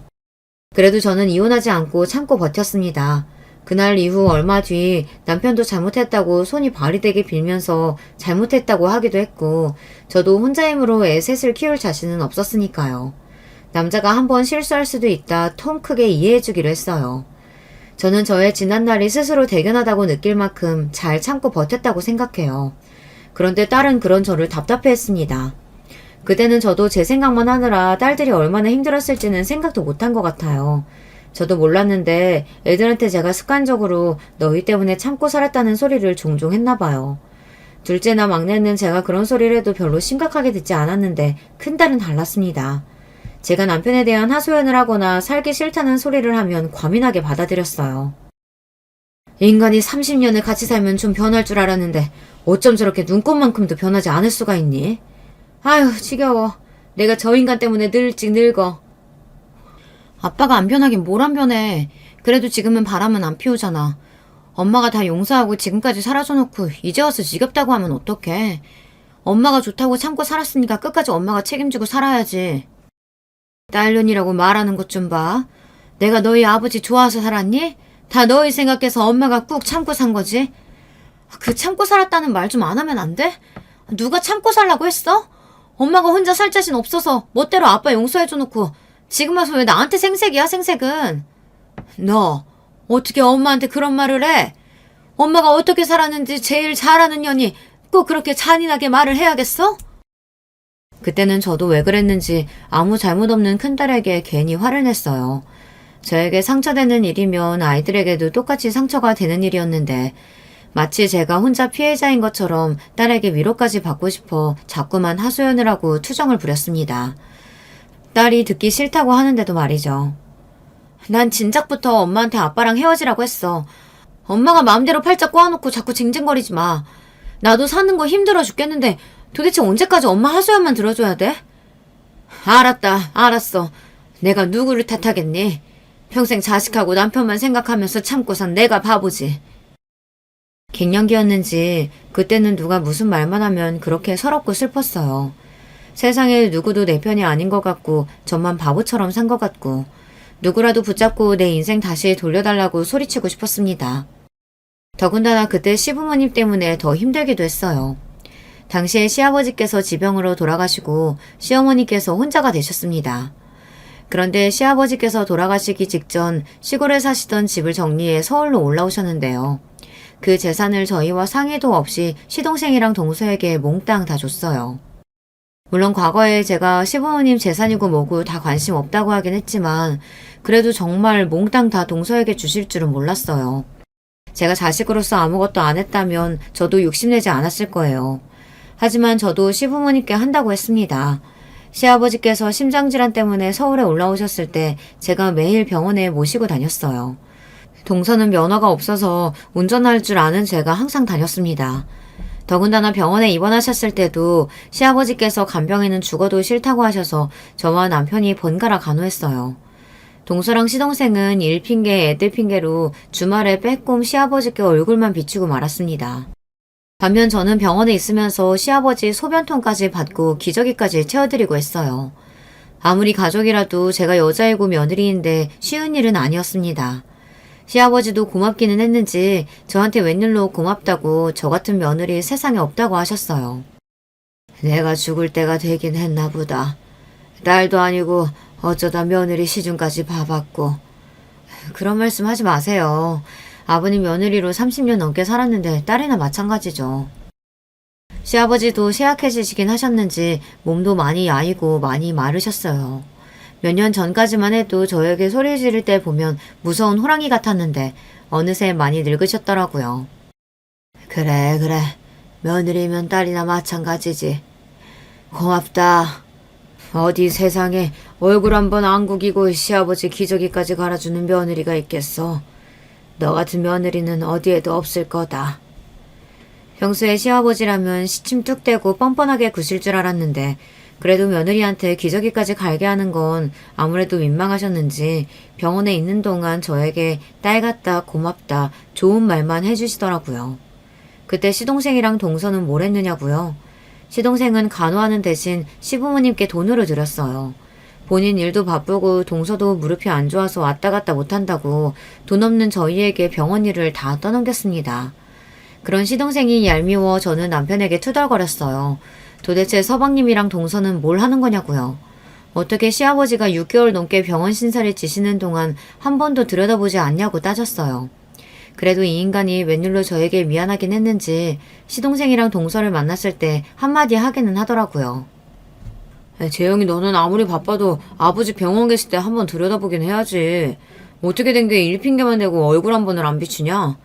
그래도 저는 이혼하지 않고 참고 버텼습니다. 그날 이후 얼마 뒤 남편도 잘못했다고 손이 발이 되게 빌면서 잘못했다고 하기도 했고 저도 혼자 힘으로 애 셋을 키울 자신은 없었으니까요. 남자가 한번 실수할 수도 있다 통 크게 이해해주기로 했어요. 저는 저의 지난날이 스스로 대견하다고 느낄 만큼 잘 참고 버텼다고 생각해요. 그런데 딸은 그런 저를 답답해했습니다. 그때는 저도 제 생각만 하느라 딸들이 얼마나 힘들었을지는 생각도 못한 것 같아요. 저도 몰랐는데 애들한테 제가 습관적으로 너희 때문에 참고 살았다는 소리를 종종 했나 봐요. 둘째나 막내는 제가 그런 소리를 해도 별로 심각하게 듣지 않았는데 큰딸은 달랐습니다. 제가 남편에 대한 하소연을 하거나 살기 싫다는 소리를 하면 과민하게 받아들였어요. 인간이 30년을 같이 살면 좀 변할 줄 알았는데 어쩜 저렇게 눈꽃만큼도 변하지 않을 수가 있니? 아휴, 지겨워. 내가 저 인간 때문에 늙지 늙어. 아빠가 안 변하긴 뭘 안 변해. 그래도 지금은 바람은 안 피우잖아. 엄마가 다 용서하고 지금까지 살아줘놓고 이제 와서 지겹다고 하면 어떡해. 엄마가 좋다고 참고 살았으니까 끝까지 엄마가 책임지고 살아야지. 딸년이라고 말하는 것 좀 봐. 내가 너희 아버지 좋아서 살았니? 다 너희 생각해서 엄마가 꾹 참고 산 거지. 그 참고 살았다는 말 좀 안 하면 안 돼? 누가 참고 살라고 했어? 엄마가 혼자 살 자신 없어서 멋대로 아빠 용서해줘놓고 지금 와서 왜 나한테 생색이야, 생색은. 너 어떻게 엄마한테 그런 말을 해? 엄마가 어떻게 살았는지 제일 잘 아는 년이 꼭 그렇게 잔인하게 말을 해야겠어? 그때는 저도 왜 그랬는지 아무 잘못 없는 큰딸에게 괜히 화를 냈어요. 저에게 상처되는 일이면 아이들에게도 똑같이 상처가 되는 일이었는데 마치 제가 혼자 피해자인 것처럼 딸에게 위로까지 받고 싶어 자꾸만 하소연을 하고 투정을 부렸습니다. 딸이 듣기 싫다고 하는데도 말이죠. 난 진작부터 엄마한테 아빠랑 헤어지라고 했어. 엄마가 마음대로 팔자 꼬아놓고 자꾸 징징거리지 마. 나도 사는 거 힘들어 죽겠는데 도대체 언제까지 엄마 하소연만 들어줘야 돼? 알았다, 알았어. 내가 누구를 탓하겠니? 평생 자식하고 남편만 생각하면서 참고 산 내가 바보지. 갱년기였는지 그때는 누가 무슨 말만 하면 그렇게 서럽고 슬펐어요. 세상에 누구도 내 편이 아닌 것 같고 저만 바보처럼 산 것 같고 누구라도 붙잡고 내 인생 다시 돌려달라고 소리치고 싶었습니다. 더군다나 그때 시부모님 때문에 더 힘들기도 했어요. 당시에 시아버지께서 지병으로 돌아가시고 시어머니께서 혼자가 되셨습니다. 그런데 시아버지께서 돌아가시기 직전 시골에 사시던 집을 정리해 서울로 올라오셨는데요. 그 재산을 저희와 상의도 없이 시동생이랑 동서에게 몽땅 다 줬어요. 물론 과거에 제가 시부모님 재산이고 뭐고 다 관심 없다고 하긴 했지만 그래도 정말 몽땅 다 동서에게 주실 줄은 몰랐어요. 제가 자식으로서 아무것도 안 했다면 저도 욕심내지 않았을 거예요. 하지만 저도 시부모님께 한다고 했습니다. 시아버지께서 심장질환 때문에 서울에 올라오셨을 때 제가 매일 병원에 모시고 다녔어요. 동서는 면허가 없어서 운전할 줄 아는 제가 항상 다녔습니다. 더군다나 병원에 입원하셨을 때도 시아버지께서 간병인은 죽어도 싫다고 하셔서 저와 남편이 번갈아 간호했어요. 동서랑 시동생은 일 핑계, 애들 핑계로 주말에 빼꼼 시아버지께 얼굴만 비추고 말았습니다. 반면 저는 병원에 있으면서 시아버지 소변통까지 받고 기저귀까지 채워드리고 했어요. 아무리 가족이라도 제가 여자이고 며느리인데 쉬운 일은 아니었습니다. 시아버지도 고맙기는 했는지 저한테 웬일로 고맙다고 저 같은 며느리 세상에 없다고 하셨어요. 내가 죽을 때가 되긴 했나 보다. 딸도 아니고 어쩌다 며느리 시중까지 봐봤고. 그런 말씀 하지 마세요. 아버님 며느리로 30년 넘게 살았는데 딸이나 마찬가지죠. 시아버지도 쇠약해지시긴 하셨는지 몸도 많이 야이고 많이 마르셨어요. 몇 년 전까지만 해도 저에게 소리 지를 때 보면 무서운 호랑이 같았는데 어느새 많이 늙으셨더라고요. 그래. 며느리면 딸이나 마찬가지지. 고맙다. 어디 세상에 얼굴 한번 안 구기고 시아버지 기저귀까지 갈아주는 며느리가 있겠어. 너 같은 며느리는 어디에도 없을 거다. 평소에 시아버지라면 시침 뚝 떼고 뻔뻔하게 구실 줄 알았는데 그래도 며느리한테 기저귀까지 갈게 하는 건 아무래도 민망하셨는지 병원에 있는 동안 저에게 딸 같다, 고맙다, 좋은 말만 해주시더라고요. 그때 시동생이랑 동서는 뭘 했느냐고요? 시동생은 간호하는 대신 시부모님께 돈으로 드렸어요. 본인 일도 바쁘고 동서도 무릎이 안 좋아서 왔다 갔다 못한다고 돈 없는 저희에게 병원 일을 다 떠넘겼습니다. 그런 시동생이 얄미워 저는 남편에게 투덜거렸어요. 도대체 서방님이랑 동서는 뭘 하는 거냐고요. 어떻게 시아버지가 6개월 넘게 병원 신사를 지시는 동안 한 번도 들여다보지 않냐고 따졌어요. 그래도 이 인간이 웬일로 저에게 미안하긴 했는지 시동생이랑 동서를 만났을 때 한마디 하기는 하더라고요. 재영이 너는 아무리 바빠도 아버지 병원 계실 때 한번 들여다보긴 해야지. 어떻게 된 게 일 핑계만 대고 얼굴 한 번을 안 비추냐?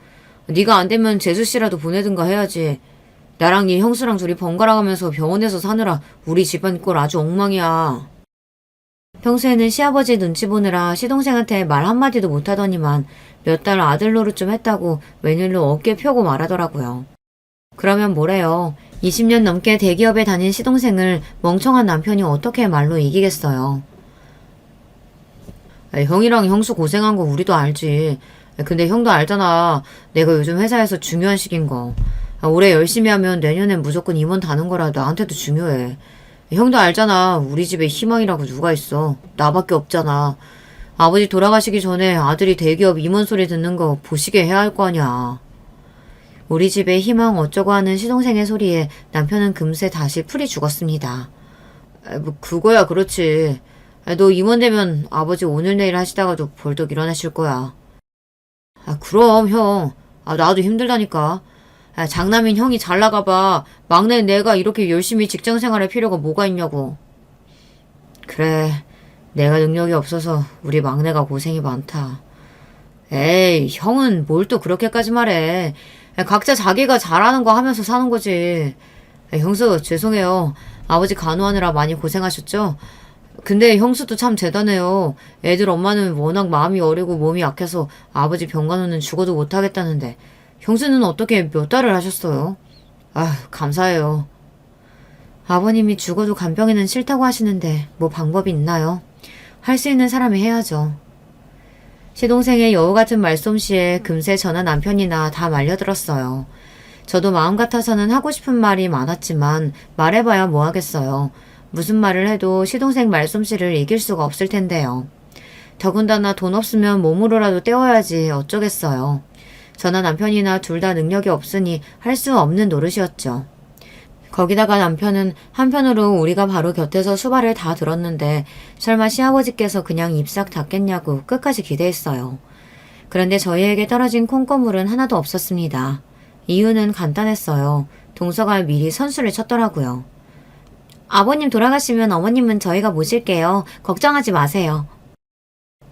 네가 안 되면 재수씨라도 보내든가 해야지. 나랑 네 형수랑 둘이 번갈아 가면서 병원에서 사느라 우리 집안 꼴 아주 엉망이야. 평소에는 시아버지 눈치 보느라 시동생한테 말 한마디도 못하더니만 몇 달 아들 노릇 좀 했다고 웬일로 어깨 펴고 말하더라고요. 그러면 뭐래요. 20년 넘게 대기업에 다닌 시동생을 멍청한 남편이 어떻게 말로 이기겠어요. 형이랑 형수 고생한 거 우리도 알지. 근데 형도 알잖아. 내가 요즘 회사에서 중요한 시기인 거. 올해 열심히 하면 내년엔 무조건 임원 다는 거라 나한테도 중요해. 형도 알잖아. 우리 집에 희망이라고 누가 있어. 나밖에 없잖아. 아버지 돌아가시기 전에 아들이 대기업 임원 소리 듣는 거 보시게 해야 할 거 아니야. 우리 집에 희망 어쩌고 하는 시동생의 소리에 남편은 금세 다시 풀이 죽었습니다. 뭐 그거야 그렇지. 너 임원 되면 아버지 오늘 내일 하시다가도 벌떡 일어나실 거야. 그럼 형. 나도 힘들다니까. 장남인 형이 잘 나가봐. 막내 내가 이렇게 열심히 직장 생활할 필요가 뭐가 있냐고. 그래. 내가 능력이 없어서 우리 막내가 고생이 많다. 에이, 형은 뭘 또 그렇게까지 말해. 각자 자기가 잘하는 거 하면서 사는 거지. 형수, 죄송해요. 아버지 간호하느라 많이 고생하셨죠? 근데 형수도 참 대단해요. 애들 엄마는 워낙 마음이 어리고 몸이 약해서 아버지 병간호는 죽어도 못하겠다는데 형수는 어떻게 몇 달을 하셨어요? 감사해요. 아버님이 죽어도 간병인은 싫다고 하시는데 뭐 방법이 있나요? 할 수 있는 사람이 해야죠. 시동생의 여우 같은 말솜씨에 금세 저나 남편이나 다 말려들었어요. 저도 마음 같아서는 하고 싶은 말이 많았지만 말해봐야 뭐 하겠어요. 무슨 말을 해도 시동생 말솜씨를 이길 수가 없을 텐데요. 더군다나 돈 없으면 몸으로라도 때워야지 어쩌겠어요. 저나 남편이나 둘 다 능력이 없으니 할 수 없는 노릇이었죠. 거기다가 남편은 한편으로 우리가 바로 곁에서 수발을 다 들었는데 설마 시아버지께서 그냥 입 싹 닫겠냐고 끝까지 기대했어요. 그런데 저희에게 떨어진 콩고물은 하나도 없었습니다. 이유는 간단했어요. 동서가 미리 선수를 쳤더라고요. 아버님 돌아가시면 어머님은 저희가 모실게요. 걱정하지 마세요.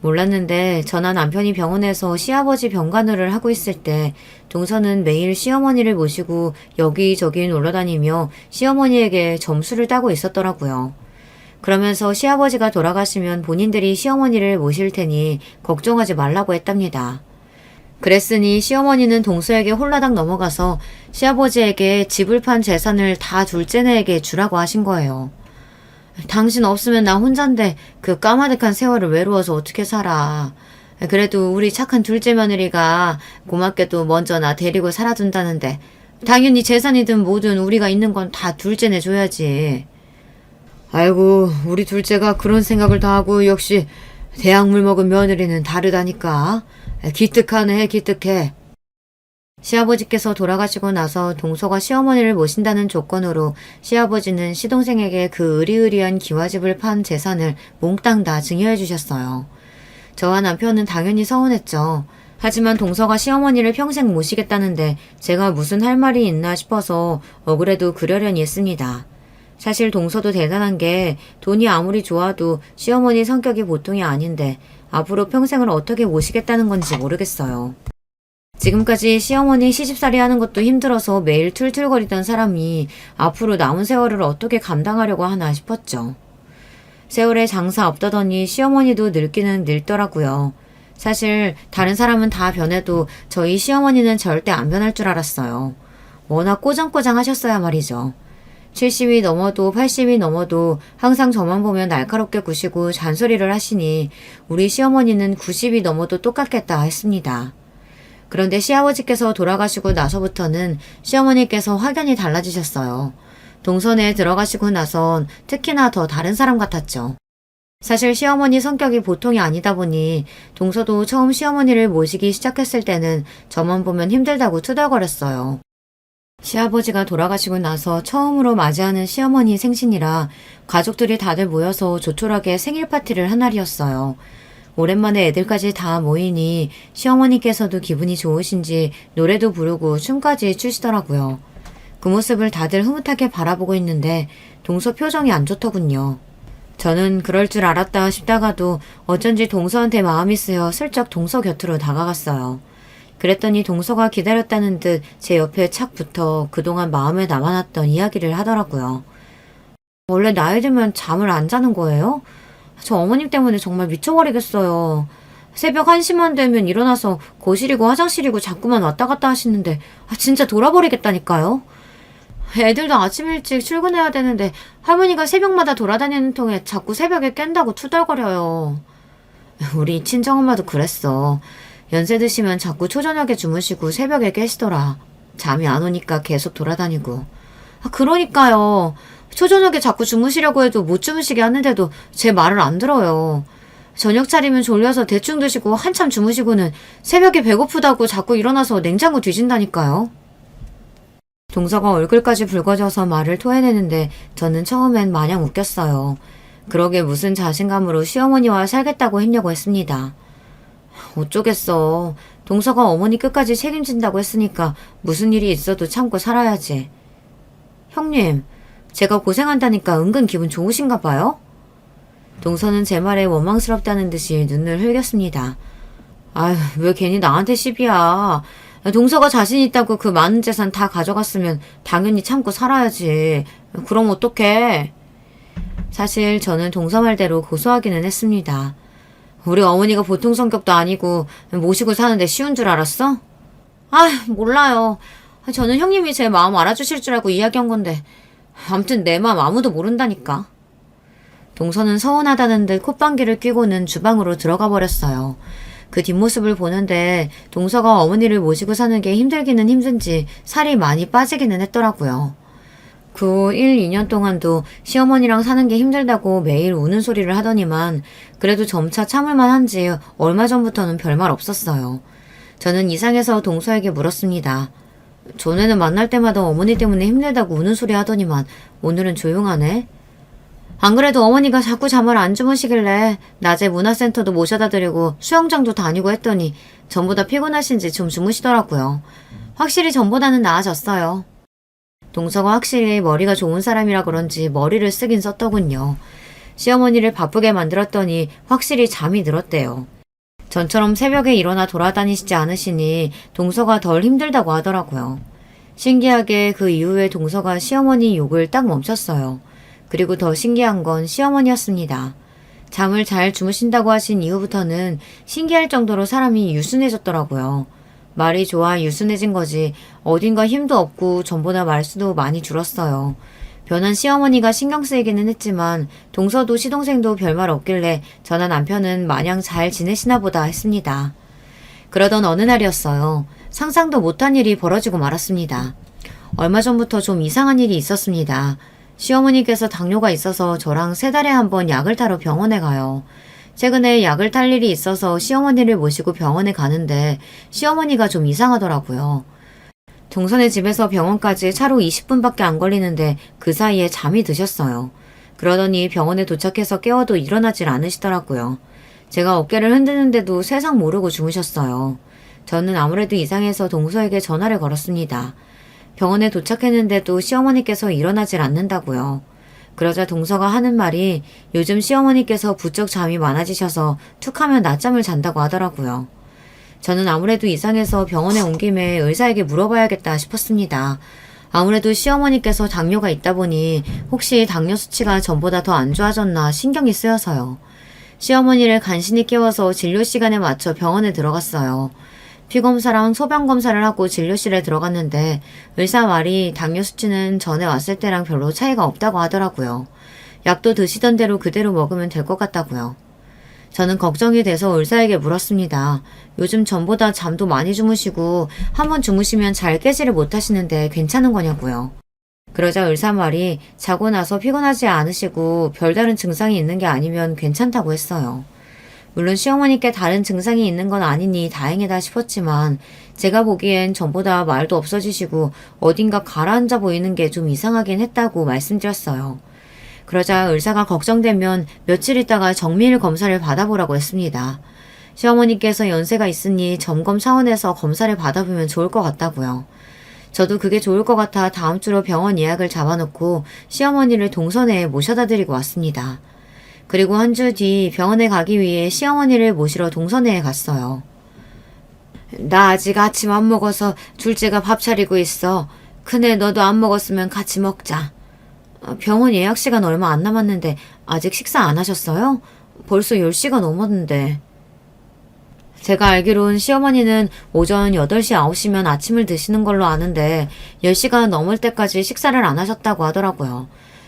몰랐는데 저나 남편이 병원에서 시아버지 병간호를 하고 있을 때 동서는 매일 시어머니를 모시고 여기저기 놀러다니며 시어머니에게 점수를 따고 있었더라고요. 그러면서 시아버지가 돌아가시면 본인들이 시어머니를 모실 테니 걱정하지 말라고 했답니다. 그랬으니 시어머니는 동서에게 홀라당 넘어가서 시아버지에게 집을 판 재산을 다 둘째네에게 주라고 하신 거예요. 당신 없으면 나 혼잔데 그 까마득한 세월을 외로워서 어떻게 살아. 그래도 우리 착한 둘째 며느리가 고맙게도 먼저 나 데리고 살아준다는데 당연히 재산이든 뭐든 우리가 있는 건 다 둘째네 줘야지. 아이고 우리 둘째가 그런 생각을 다 하고 역시 대학물 먹은 며느리는 다르다니까. 기특하네 기특해. 시아버지께서 돌아가시고 나서 동서가 시어머니를 모신다는 조건으로 시아버지는 시동생에게 그 으리으리한 기와집을 판 재산을 몽땅 다 증여해 주셨어요. 저와 남편은 당연히 서운했죠. 하지만 동서가 시어머니를 평생 모시겠다는데 제가 무슨 할 말이 있나 싶어서 억울해도 그러려니 했습니다. 사실 동서도 대단한 게 돈이 아무리 좋아도 시어머니 성격이 보통이 아닌데 앞으로 평생을 어떻게 모시겠다는 건지 모르겠어요. 지금까지 시어머니 시집살이 하는 것도 힘들어서 매일 툴툴거리던 사람이 앞으로 남은 세월을 어떻게 감당하려고 하나 싶었죠. 세월에 장사 없다더니 시어머니도 늙기는 늙더라고요. 사실 다른 사람은 다 변해도 저희 시어머니는 절대 안 변할 줄 알았어요. 워낙 꼬장꼬장 하셨어야 말이죠. 70이 넘어도 80이 넘어도 항상 저만 보면 날카롭게 구시고 잔소리를 하시니 우리 시어머니는 90이 넘어도 똑같겠다 했습니다. 그런데 시아버지께서 돌아가시고 나서부터는 시어머니께서 확연히 달라지셨어요. 동선에 들어가시고 나선 특히나 더 다른 사람 같았죠. 사실 시어머니 성격이 보통이 아니다 보니 동서도 처음 시어머니를 모시기 시작했을 때는 저만 보면 힘들다고 투덜거렸어요. 시아버지가 돌아가시고 나서 처음으로 맞이하는 시어머니 생신이라 가족들이 다들 모여서 조촐하게 생일 파티를 한 날이었어요. 오랜만에 애들까지 다 모이니 시어머니께서도 기분이 좋으신지 노래도 부르고 춤까지 추시더라고요. 그 모습을 다들 흐뭇하게 바라보고 있는데 동서 표정이 안 좋더군요. 저는 그럴 줄 알았다 싶다가도 어쩐지 동서한테 마음이 쓰여 슬쩍 동서 곁으로 다가갔어요. 그랬더니 동서가 기다렸다는 듯 제 옆에 착 붙어 그동안 마음에 남아놨던 이야기를 하더라고요. 원래 나이 들면 잠을 안 자는 거예요? 저 어머님 때문에 정말 미쳐버리겠어요. 새벽 1시만 되면 일어나서 거실이고 화장실이고 자꾸만 왔다 갔다 하시는데 진짜 돌아버리겠다니까요. 애들도 아침 일찍 출근해야 되는데 할머니가 새벽마다 돌아다니는 통에 자꾸 새벽에 깬다고 투덜거려요. 우리 친정엄마도 그랬어. 연세 드시면 자꾸 초저녁에 주무시고 새벽에 깨시더라. 잠이 안 오니까 계속 돌아다니고. 그러니까요. 초저녁에 자꾸 주무시려고 해도 못 주무시게 하는데도 제 말을 안 들어요. 저녁 차리면 졸려서 대충 드시고 한참 주무시고는 새벽에 배고프다고 자꾸 일어나서 냉장고 뒤진다니까요. 동서가 얼굴까지 붉어져서 말을 토해내는데 저는 처음엔 마냥 웃겼어요. 그러게 무슨 자신감으로 시어머니와 살겠다고 했냐고 했습니다. 어쩌겠어. 동서가 어머니 끝까지 책임진다고 했으니까 무슨 일이 있어도 참고 살아야지. 형님, 제가 고생한다니까 은근 기분 좋으신가 봐요? 동서는 제 말에 원망스럽다는 듯이 눈을 흘겼습니다. 아휴, 왜 괜히 나한테 시비야. 동서가 자신 있다고 그 많은 재산 다 가져갔으면 당연히 참고 살아야지. 그럼 어떡해. 사실 저는 동서 말대로 고소하기는 했습니다. 우리 어머니가 보통 성격도 아니고 모시고 사는데 쉬운 줄 알았어? 몰라요. 저는 형님이 제 마음 알아주실 줄 알고 이야기한 건데 아무튼 내 마음 아무도 모른다니까. 동서는 서운하다는 듯 콧방귀를 뀌고는 주방으로 들어가 버렸어요. 그 뒷모습을 보는데 동서가 어머니를 모시고 사는 게 힘들기는 힘든지 살이 많이 빠지기는 했더라고요. 그 후 1, 2년 동안도 시어머니랑 사는 게 힘들다고 매일 우는 소리를 하더니만 그래도 점차 참을만 한지 얼마 전부터는 별말 없었어요. 저는 이상해서 동서에게 물었습니다. 전에는 만날 때마다 어머니 때문에 힘들다고 우는 소리 하더니만 오늘은 조용하네. 안 그래도 어머니가 자꾸 잠을 안 주무시길래 낮에 문화센터도 모셔다 드리고 수영장도 다니고 했더니 전보다 피곤하신지 좀 주무시더라고요. 확실히 전보다는 나아졌어요. 동서가 확실히 머리가 좋은 사람이라 그런지 머리를 쓰긴 썼더군요. 시어머니를 바쁘게 만들었더니 확실히 잠이 들었대요. 전처럼 새벽에 일어나 돌아다니시지 않으시니 동서가 덜 힘들다고 하더라고요. 신기하게 그 이후에 동서가 시어머니 욕을 딱 멈췄어요. 그리고 더 신기한 건 시어머니였습니다. 잠을 잘 주무신다고 하신 이후부터는 신기할 정도로 사람이 유순해졌더라고요. 말이 좋아 유순해진 거지 어딘가 힘도 없고 전보다 말수도 많이 줄었어요. 변한 시어머니가 신경 쓰이기는 했지만 동서도 시동생도 별말 없길래 저나 남편은 마냥 잘 지내시나 보다 했습니다. 그러던 어느 날이었어요. 상상도 못한 일이 벌어지고 말았습니다. 얼마 전부터 좀 이상한 일이 있었습니다. 시어머니께서 당뇨가 있어서 저랑 3달에 한 번 약을 타러 병원에 가요. 최근에 약을 탈 일이 있어서 시어머니를 모시고 병원에 가는데 시어머니가 좀 이상하더라고요. 동선의 집에서 병원까지 차로 20분밖에 안 걸리는데 그 사이에 잠이 드셨어요. 그러더니 병원에 도착해서 깨워도 일어나질 않으시더라고요. 제가 어깨를 흔드는데도 세상 모르고 주무셨어요. 저는 아무래도 이상해서 동서에게 전화를 걸었습니다. 병원에 도착했는데도 시어머니께서 일어나질 않는다고요. 그러자 동서가 하는 말이 요즘 시어머니께서 부쩍 잠이 많아지셔서 툭하면 낮잠을 잔다고 하더라고요. 저는 아무래도 이상해서 병원에 온 김에 의사에게 물어봐야겠다 싶었습니다. 아무래도 시어머니께서 당뇨가 있다 보니 혹시 당뇨 수치가 전보다 더 안 좋아졌나 신경이 쓰여서요. 시어머니를 간신히 깨워서 진료 시간에 맞춰 병원에 들어갔어요. 피검사랑 소변검사를 하고 진료실에 들어갔는데 의사 말이 당뇨 수치는 전에 왔을 때랑 별로 차이가 없다고 하더라고요. 약도 드시던 대로 그대로 먹으면 될 것 같다고요. 저는 걱정이 돼서 의사에게 물었습니다. 요즘 전보다 잠도 많이 주무시고 한번 주무시면 잘 깨지를 못하시는데 괜찮은 거냐고요. 그러자 의사 말이 자고 나서 피곤하지 않으시고 별다른 증상이 있는 게 아니면 괜찮다고 했어요. 물론 시어머니께 다른 증상이 있는 건 아니니 다행이다 싶었지만 제가 보기엔 전보다 말도 없어지시고 어딘가 가라앉아 보이는 게 좀 이상하긴 했다고 말씀드렸어요. 그러자 의사가 걱정되면 며칠 있다가 정밀 검사를 받아보라고 했습니다. 시어머니께서 연세가 있으니 점검 차원에서 검사를 받아보면 좋을 것 같다고요. 저도 그게 좋을 것 같아 다음 주로 병원 예약을 잡아놓고 시어머니를 동선에 모셔다 드리고 왔습니다. 그리고 한 주 뒤 병원에 가기 위해 시어머니를 모시러 동선회에 갔어요. 나 아직 아침 안 먹어서 둘째가 밥 차리고 있어. 큰애 너도 안 먹었으면 같이 먹자. 병원 예약 시간 얼마 안 남았는데 아직 식사 안 하셨어요? 벌써 10시가 넘었는데. 제가 알기론 시어머니는 오전 8시, 9시면 아침을 드시는 걸로 아는데 10시가 넘을 때까지 식사를 안 하셨다고 하더라고요.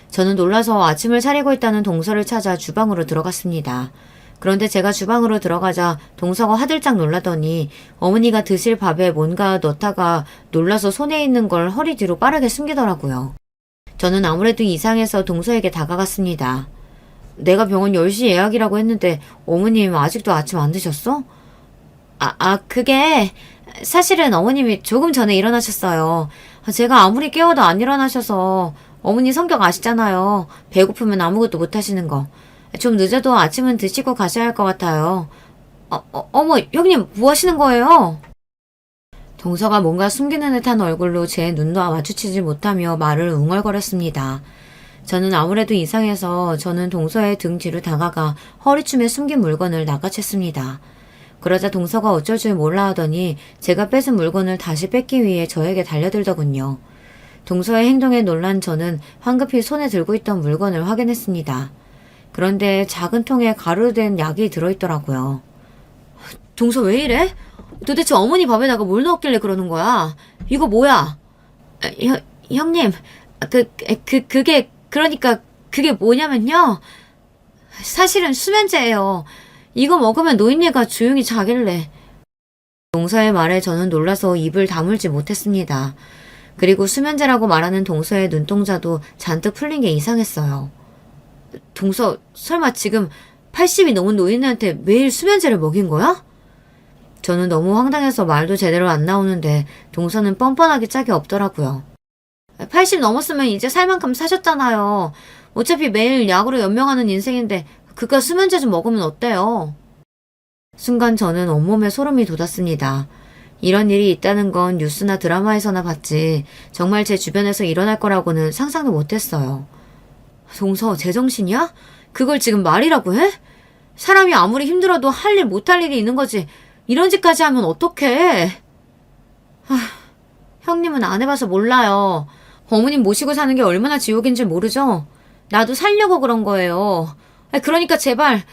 저는 놀라서 아침을 차리고 있다는 동서를 찾아 주방으로 들어갔습니다. 그런데 제가 주방으로 들어가자 동서가 화들짝 놀라더니 어머니가 드실 밥에 뭔가 넣다가 놀라서 손에 있는 걸 허리 뒤로 빠르게 숨기더라고요. 저는 아무래도 이상해서 동서에게 다가갔습니다. 내가 병원 10시 예약이라고 했는데 어머님 아직도 아침 안 드셨어? 그게 사실은 어머님이 조금 전에 일어나셨어요. 제가 아무리 깨워도 안 일어나셔서 어머니 성격 아시잖아요. 배고프면 아무것도 못 하시는 거. 좀 늦어도 아침은 드시고 가셔야 할 것 같아요. 어머, 형님 뭐 하시는 거예요? 동서가 뭔가 숨기는 듯한 얼굴로 제 눈도 마주치지 못하며 말을 웅얼거렸습니다. 저는 아무래도 이상해서 저는 동서의 등 뒤로 다가가 허리춤에 숨긴 물건을 낚아챘습니다. 그러자 동서가 어쩔 줄 몰라 하더니 제가 뺏은 물건을 다시 뺏기 위해 저에게 달려들더군요. 동서의 행동에 놀란 저는 황급히 손에 들고 있던 물건을 확인했습니다. 그런데 작은 통에 가루로 된 약이 들어있더라고요. 동서 왜 이래? 도대체 어머니 밥에다가 뭘 넣었길래 그러는 거야? 이거 뭐야? 형님, 그게 뭐냐면요. 사실은 수면제예요. 이거 먹으면 노인네가 조용히 자길래. 동서의 말에 저는 놀라서 입을 다물지 못했습니다. 그리고 수면제라고 말하는 동서의 눈동자도 잔뜩 풀린 게 이상했어요. 동서, 설마 지금 80이 넘은 노인네한테 매일 수면제를 먹인 거야? 저는 너무 황당해서 말도 제대로 안 나오는데 동서는 뻔뻔하게 짝이 없더라고요. 80 넘었으면 이제 살 만큼 사셨잖아요. 어차피 매일 약으로 연명하는 인생인데 그깟 수면제 좀 먹으면 어때요? 순간 저는 온몸에 소름이 돋았습니다. 이런 일이 있다는 건 뉴스나 드라마에서나 봤지 정말 제 주변에서 일어날 거라고는 상상도 못했어요. 동서, 제정신이야? 그걸 지금 말이라고 해? 사람이 아무리 힘들어도 할 일 못할 일이 있는 거지 이런 짓까지 하면 어떡해? 형님은 안 해봐서 몰라요. 어머님 모시고 사는 게 얼마나 지옥인지 모르죠? 나도 살려고 그런 거예요. 그러니까 제발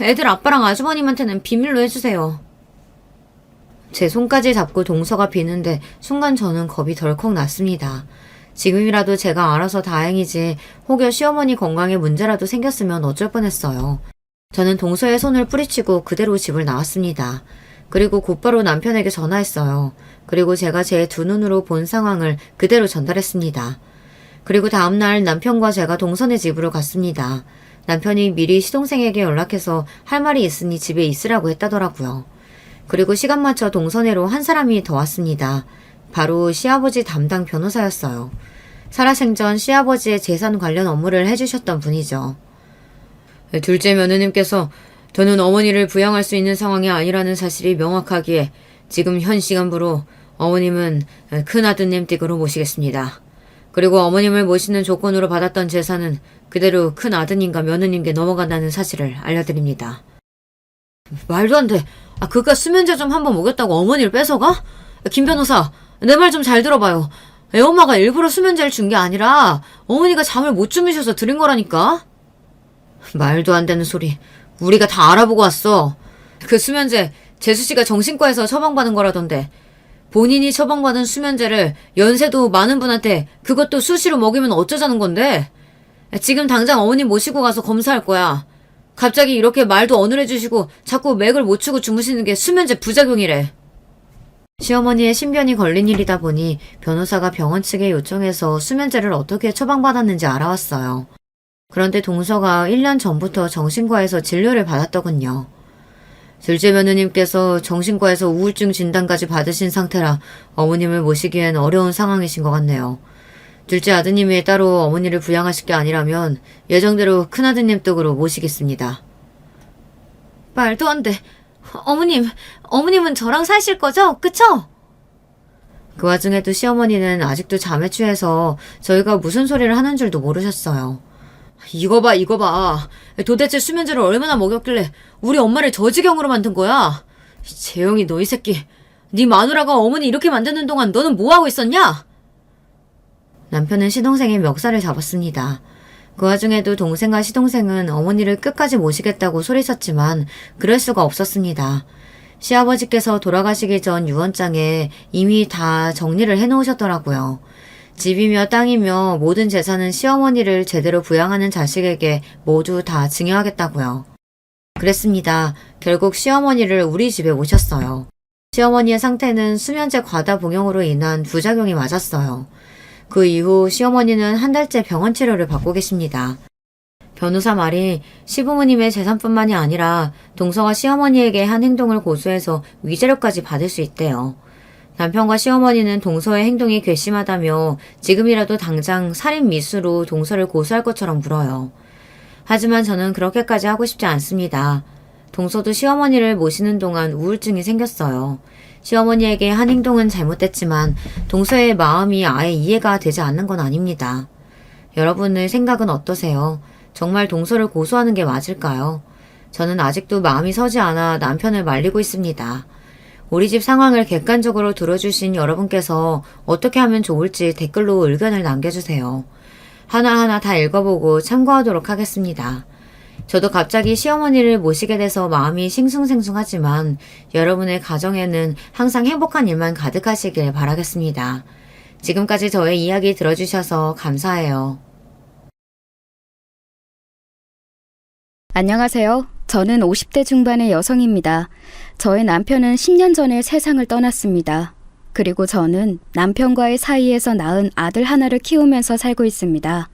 애들 아빠랑 아주버님한테는 비밀로 해주세요. 제 손까지 잡고 동서가 비는데 순간 저는 겁이 덜컥 났습니다. 지금이라도 제가 알아서 다행이지 혹여 시어머니 건강에 문제라도 생겼으면 어쩔 뻔했어요. 저는 동서의 손을 뿌리치고 그대로 집을 나왔습니다. 그리고 곧바로 남편에게 전화했어요. 그리고 제가 제 두 눈으로 본 상황을 그대로 전달했습니다. 그리고 다음날 남편과 제가 동선의 집으로 갔습니다. 남편이 미리 시동생에게 연락해서 할 말이 있으니 집에 있으라고 했다더라고요. 그리고 시간 맞춰 동선회로 한 사람이 더 왔습니다. 바로 시아버지 담당 변호사였어요. 살아생전 시아버지의 재산 관련 업무를 해주셨던 분이죠. 둘째 며느님께서 저는 어머니를 부양할 수 있는 상황이 아니라는 사실이 명확하기에 지금 현 시간부로 어머님은 큰아드님 댁으로 모시겠습니다. 그리고 어머님을 모시는 조건으로 받았던 재산은 그대로 큰아드님과 며느님께 넘어간다는 사실을 알려드립니다. 말도 안 돼. 그깟 수면제 좀 한번 먹였다고 어머니를 뺏어가? 김 변호사, 내 말 좀 잘 들어봐요. 애엄마가 일부러 수면제를 준 게 아니라 어머니가 잠을 못 주무셔서 드린 거라니까? 말도 안 되는 소리. 우리가 다 알아보고 왔어. 그 수면제 재수씨가 정신과에서 처방받은 거라던데 본인이 처방받은 수면제를 연세도 많은 분한테 그것도 수시로 먹이면 어쩌자는 건데? 지금 당장 어머님 모시고 가서 검사할 거야. 갑자기 이렇게 말도 어눌해주시고 자꾸 맥을 못 추고 주무시는 게 수면제 부작용이래. 시어머니의 신변이 걸린 일이다 보니 변호사가 병원 측에 요청해서 수면제를 어떻게 처방받았는지 알아왔어요. 그런데 동서가 1년 전부터 정신과에서 진료를 받았더군요. 둘째 며느님께서 정신과에서 우울증 진단까지 받으신 상태라 어머님을 모시기엔 어려운 상황이신 것 같네요. 둘째 아드님이 따로 어머니를 부양하실 게 아니라면 예정대로 큰아드님 댁으로 모시겠습니다. 말도 안 돼. 어머님은 저랑 사실 거죠? 그쵸? 그 와중에도 시어머니는 아직도 잠에 취해서 저희가 무슨 소리를 하는 줄도 모르셨어요. 이거 봐. 도대체 수면제를 얼마나 먹였길래 우리 엄마를 저 지경으로 만든 거야? 재영이 너 이 새끼. 네 마누라가 어머니 이렇게 만드는 동안 너는 뭐하고 있었냐? 남편은 시동생의 멱살을 잡았습니다. 그 와중에도 동생과 시동생은 어머니를 끝까지 모시겠다고 소리쳤지만 그럴 수가 없었습니다. 시아버지께서 돌아가시기 전 유언장에 이미 다 정리를 해놓으셨더라고요. 집이며 땅이며 모든 재산은 시어머니를 제대로 부양하는 자식에게 모두 다 증여하겠다고요. 그랬습니다. 결국 시어머니를 우리 집에 모셨어요. 시어머니의 상태는 수면제 과다 복용으로 인한 부작용이 맞았어요. 그 이후 시어머니는 한 달째 병원 치료를 받고 계십니다. 변호사 말이 시부모님의 재산뿐만이 아니라 동서가 시어머니에게 한 행동을 고소해서 위자료까지 받을 수 있대요. 남편과 시어머니는 동서의 행동이 괘씸하다며 지금이라도 당장 살인 미수로 동서를 고소할 것처럼 굴어요. 하지만 저는 그렇게까지 하고 싶지 않습니다. 동서도 시어머니를 모시는 동안 우울증이 생겼어요. 시어머니에게 한 행동은 잘못됐지만 동서의 마음이 아예 이해가 되지 않는 건 아닙니다. 여러분의 생각은 어떠세요? 정말 동서를 고소하는 게 맞을까요? 저는 아직도 마음이 서지 않아 남편을 말리고 있습니다. 우리 집 상황을 객관적으로 들어주신 여러분께서 어떻게 하면 좋을지 댓글로 의견을 남겨주세요. 하나하나 다 읽어보고 참고하도록 하겠습니다. 저도 갑자기 시어머니를 모시게 돼서 마음이 싱숭생숭하지만 여러분의 가정에는 항상 행복한 일만 가득하시길 바라겠습니다. 지금까지 저의 이야기 들어주셔서 감사해요. 안녕하세요. 저는 50대 중반의 여성입니다. 저의 남편은 10년 전에 세상을 떠났습니다. 그리고 저는 남편과의 사이에서 낳은 아들 하나를 키우면서 살고 있습니다.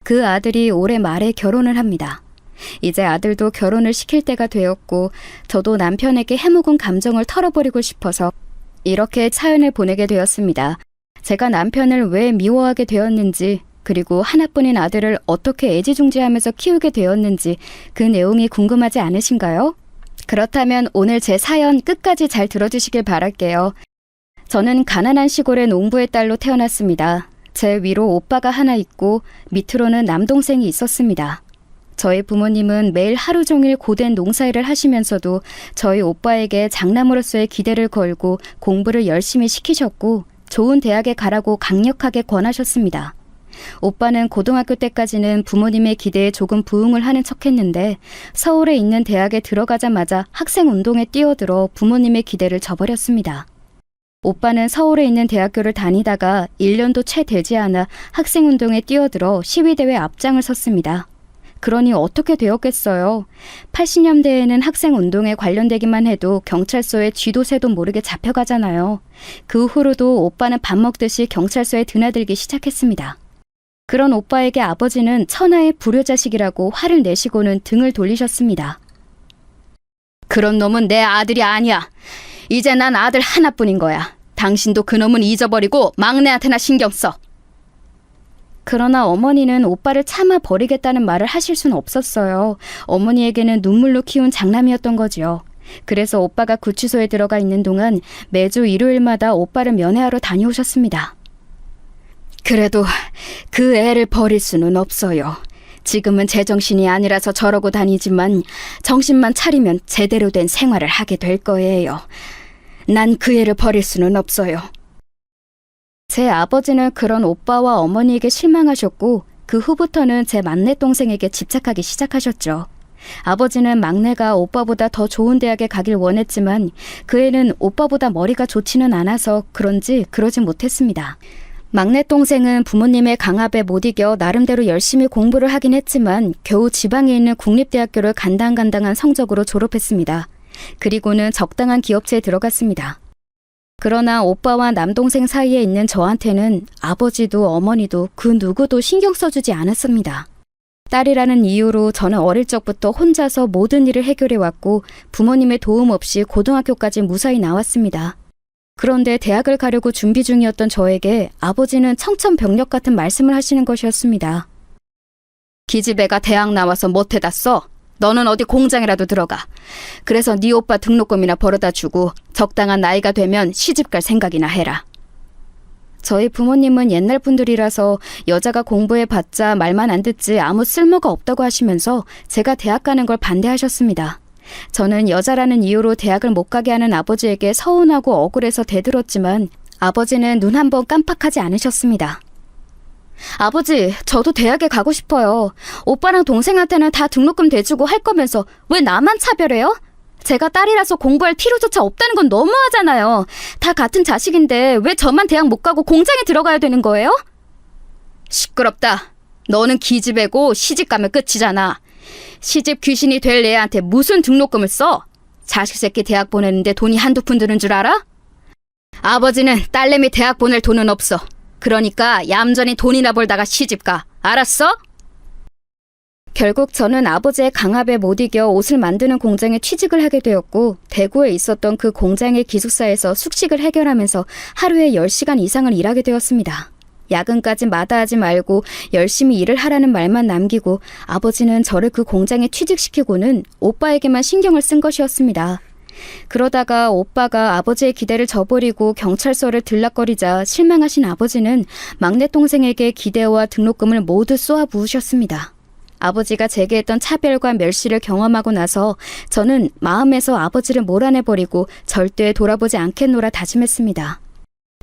그 아들이 올해 말에 결혼을 합니다. 이제 아들도 결혼을 시킬 때가 되었고 저도 남편에게 해묵은 감정을 털어버리고 싶어서 이렇게 사연을 보내게 되었습니다. 제가 남편을 왜 미워하게 되었는지 그리고 하나뿐인 아들을 어떻게 애지중지하면서 키우게 되었는지 그 내용이 궁금하지 않으신가요? 그렇다면 오늘 제 사연 끝까지 잘 들어주시길 바랄게요. 저는 가난한 시골의 농부의 딸로 태어났습니다. 제 위로 오빠가 하나 있고 밑으로는 남동생이 있었습니다. 저희 부모님은 매일 하루 종일 고된 농사일을 하시면서도 저희 오빠에게 장남으로서의 기대를 걸고 공부를 열심히 시키셨고 좋은 대학에 가라고 강력하게 권하셨습니다. 오빠는 고등학교 때까지는 부모님의 기대에 조금 부응을 하는 척했는데 서울에 있는 대학에 들어가자마자 학생운동에 뛰어들어 부모님의 기대를 저버렸습니다. 오빠는 서울에 있는 대학교를 다니다가 1년도 채 되지 않아 학생운동에 뛰어들어 시위대회 앞장을 섰습니다. 그러니 어떻게 되었겠어요? 80년대에는 학생운동에 관련되기만 해도 경찰서에 쥐도 새도 모르게 잡혀가잖아요. 그 후로도 오빠는 밥 먹듯이 경찰서에 드나들기 시작했습니다. 그런 오빠에게 아버지는 천하의 불효자식이라고 화를 내시고는 등을 돌리셨습니다. 그런 놈은 내 아들이 아니야. 이제 난 아들 하나뿐인 거야. 당신도 그 놈은 잊어버리고 막내한테나 신경 써. 그러나 어머니는 오빠를 참아 버리겠다는 말을 하실 수는 없었어요. 어머니에게는 눈물로 키운 장남이었던 거지요. 그래서 오빠가 구치소에 들어가 있는 동안 매주 일요일마다 오빠를 면회하러 다녀오셨습니다. 그래도 그 애를 버릴 수는 없어요. 지금은 제정신이 아니라서 저러고 다니지만 정신만 차리면 제대로 된 생활을 하게 될 거예요. 난 그 애를 버릴 수는 없어요. 제 아버지는 그런 오빠와 어머니에게 실망하셨고 그 후부터는 제 막내 동생에게 집착하기 시작하셨죠. 아버지는 막내가 오빠보다 더 좋은 대학에 가길 원했지만 그 애는 오빠보다 머리가 좋지는 않아서 그런지 그러지 못했습니다. 막내 동생은 부모님의 강압에 못 이겨 나름대로 열심히 공부를 하긴 했지만 겨우 지방에 있는 국립대학교를 간당간당한 성적으로 졸업했습니다. 그리고는 적당한 기업체에 들어갔습니다. 그러나 오빠와 남동생 사이에 있는 저한테는 아버지도 어머니도 그 누구도 신경 써주지 않았습니다. 딸이라는 이유로 저는 어릴 적부터 혼자서 모든 일을 해결해왔고 부모님의 도움 없이 고등학교까지 무사히 나왔습니다. 그런데 대학을 가려고 준비 중이었던 저에게 아버지는 청천벽력 같은 말씀을 하시는 것이었습니다. 기집애가 대학 나와서 못해다 써. 너는 어디 공장이라도 들어가. 그래서 네 오빠 등록금이나 벌어다 주고 적당한 나이가 되면 시집갈 생각이나 해라. 저희 부모님은 옛날 분들이라서 여자가 공부해봤자 말만 안 듣지 아무 쓸모가 없다고 하시면서 제가 대학 가는 걸 반대하셨습니다. 저는 여자라는 이유로 대학을 못 가게 하는 아버지에게 서운하고 억울해서 대들었지만 아버지는 눈 한 번 깜빡하지 않으셨습니다. 아버지, 저도 대학에 가고 싶어요. 오빠랑 동생한테는 다 등록금 대주고 할 거면서 왜 나만 차별해요? 제가 딸이라서 공부할 필요조차 없다는 건 너무하잖아요. 다 같은 자식인데 왜 저만 대학 못 가고 공장에 들어가야 되는 거예요? 시끄럽다. 너는 기집애고 시집 가면 끝이잖아. 시집 귀신이 될 애한테 무슨 등록금을 써? 자식 새끼 대학 보내는데 돈이 한두 푼 드는 줄 알아? 아버지는 딸내미 대학 보낼 돈은 없어. 그러니까 얌전히 돈이나 벌다가 시집 가. 알았어? 결국 저는 아버지의 강압에 못 이겨 옷을 만드는 공장에 취직을 하게 되었고, 대구에 있었던 그 공장의 기숙사에서 숙식을 해결하면서 하루에 10시간 이상을 일하게 되었습니다. 야근까지 마다하지 말고 열심히 일을 하라는 말만 남기고 아버지는 저를 그 공장에 취직시키고는 오빠에게만 신경을 쓴 것이었습니다. 그러다가 오빠가 아버지의 기대를 저버리고 경찰서를 들락거리자 실망하신 아버지는 막내 동생에게 기대와 등록금을 모두 쏘아 부으셨습니다. 아버지가 제게 했던 차별과 멸시를 경험하고 나서 저는 마음에서 아버지를 몰아내버리고 절대 돌아보지 않겠노라 다짐했습니다.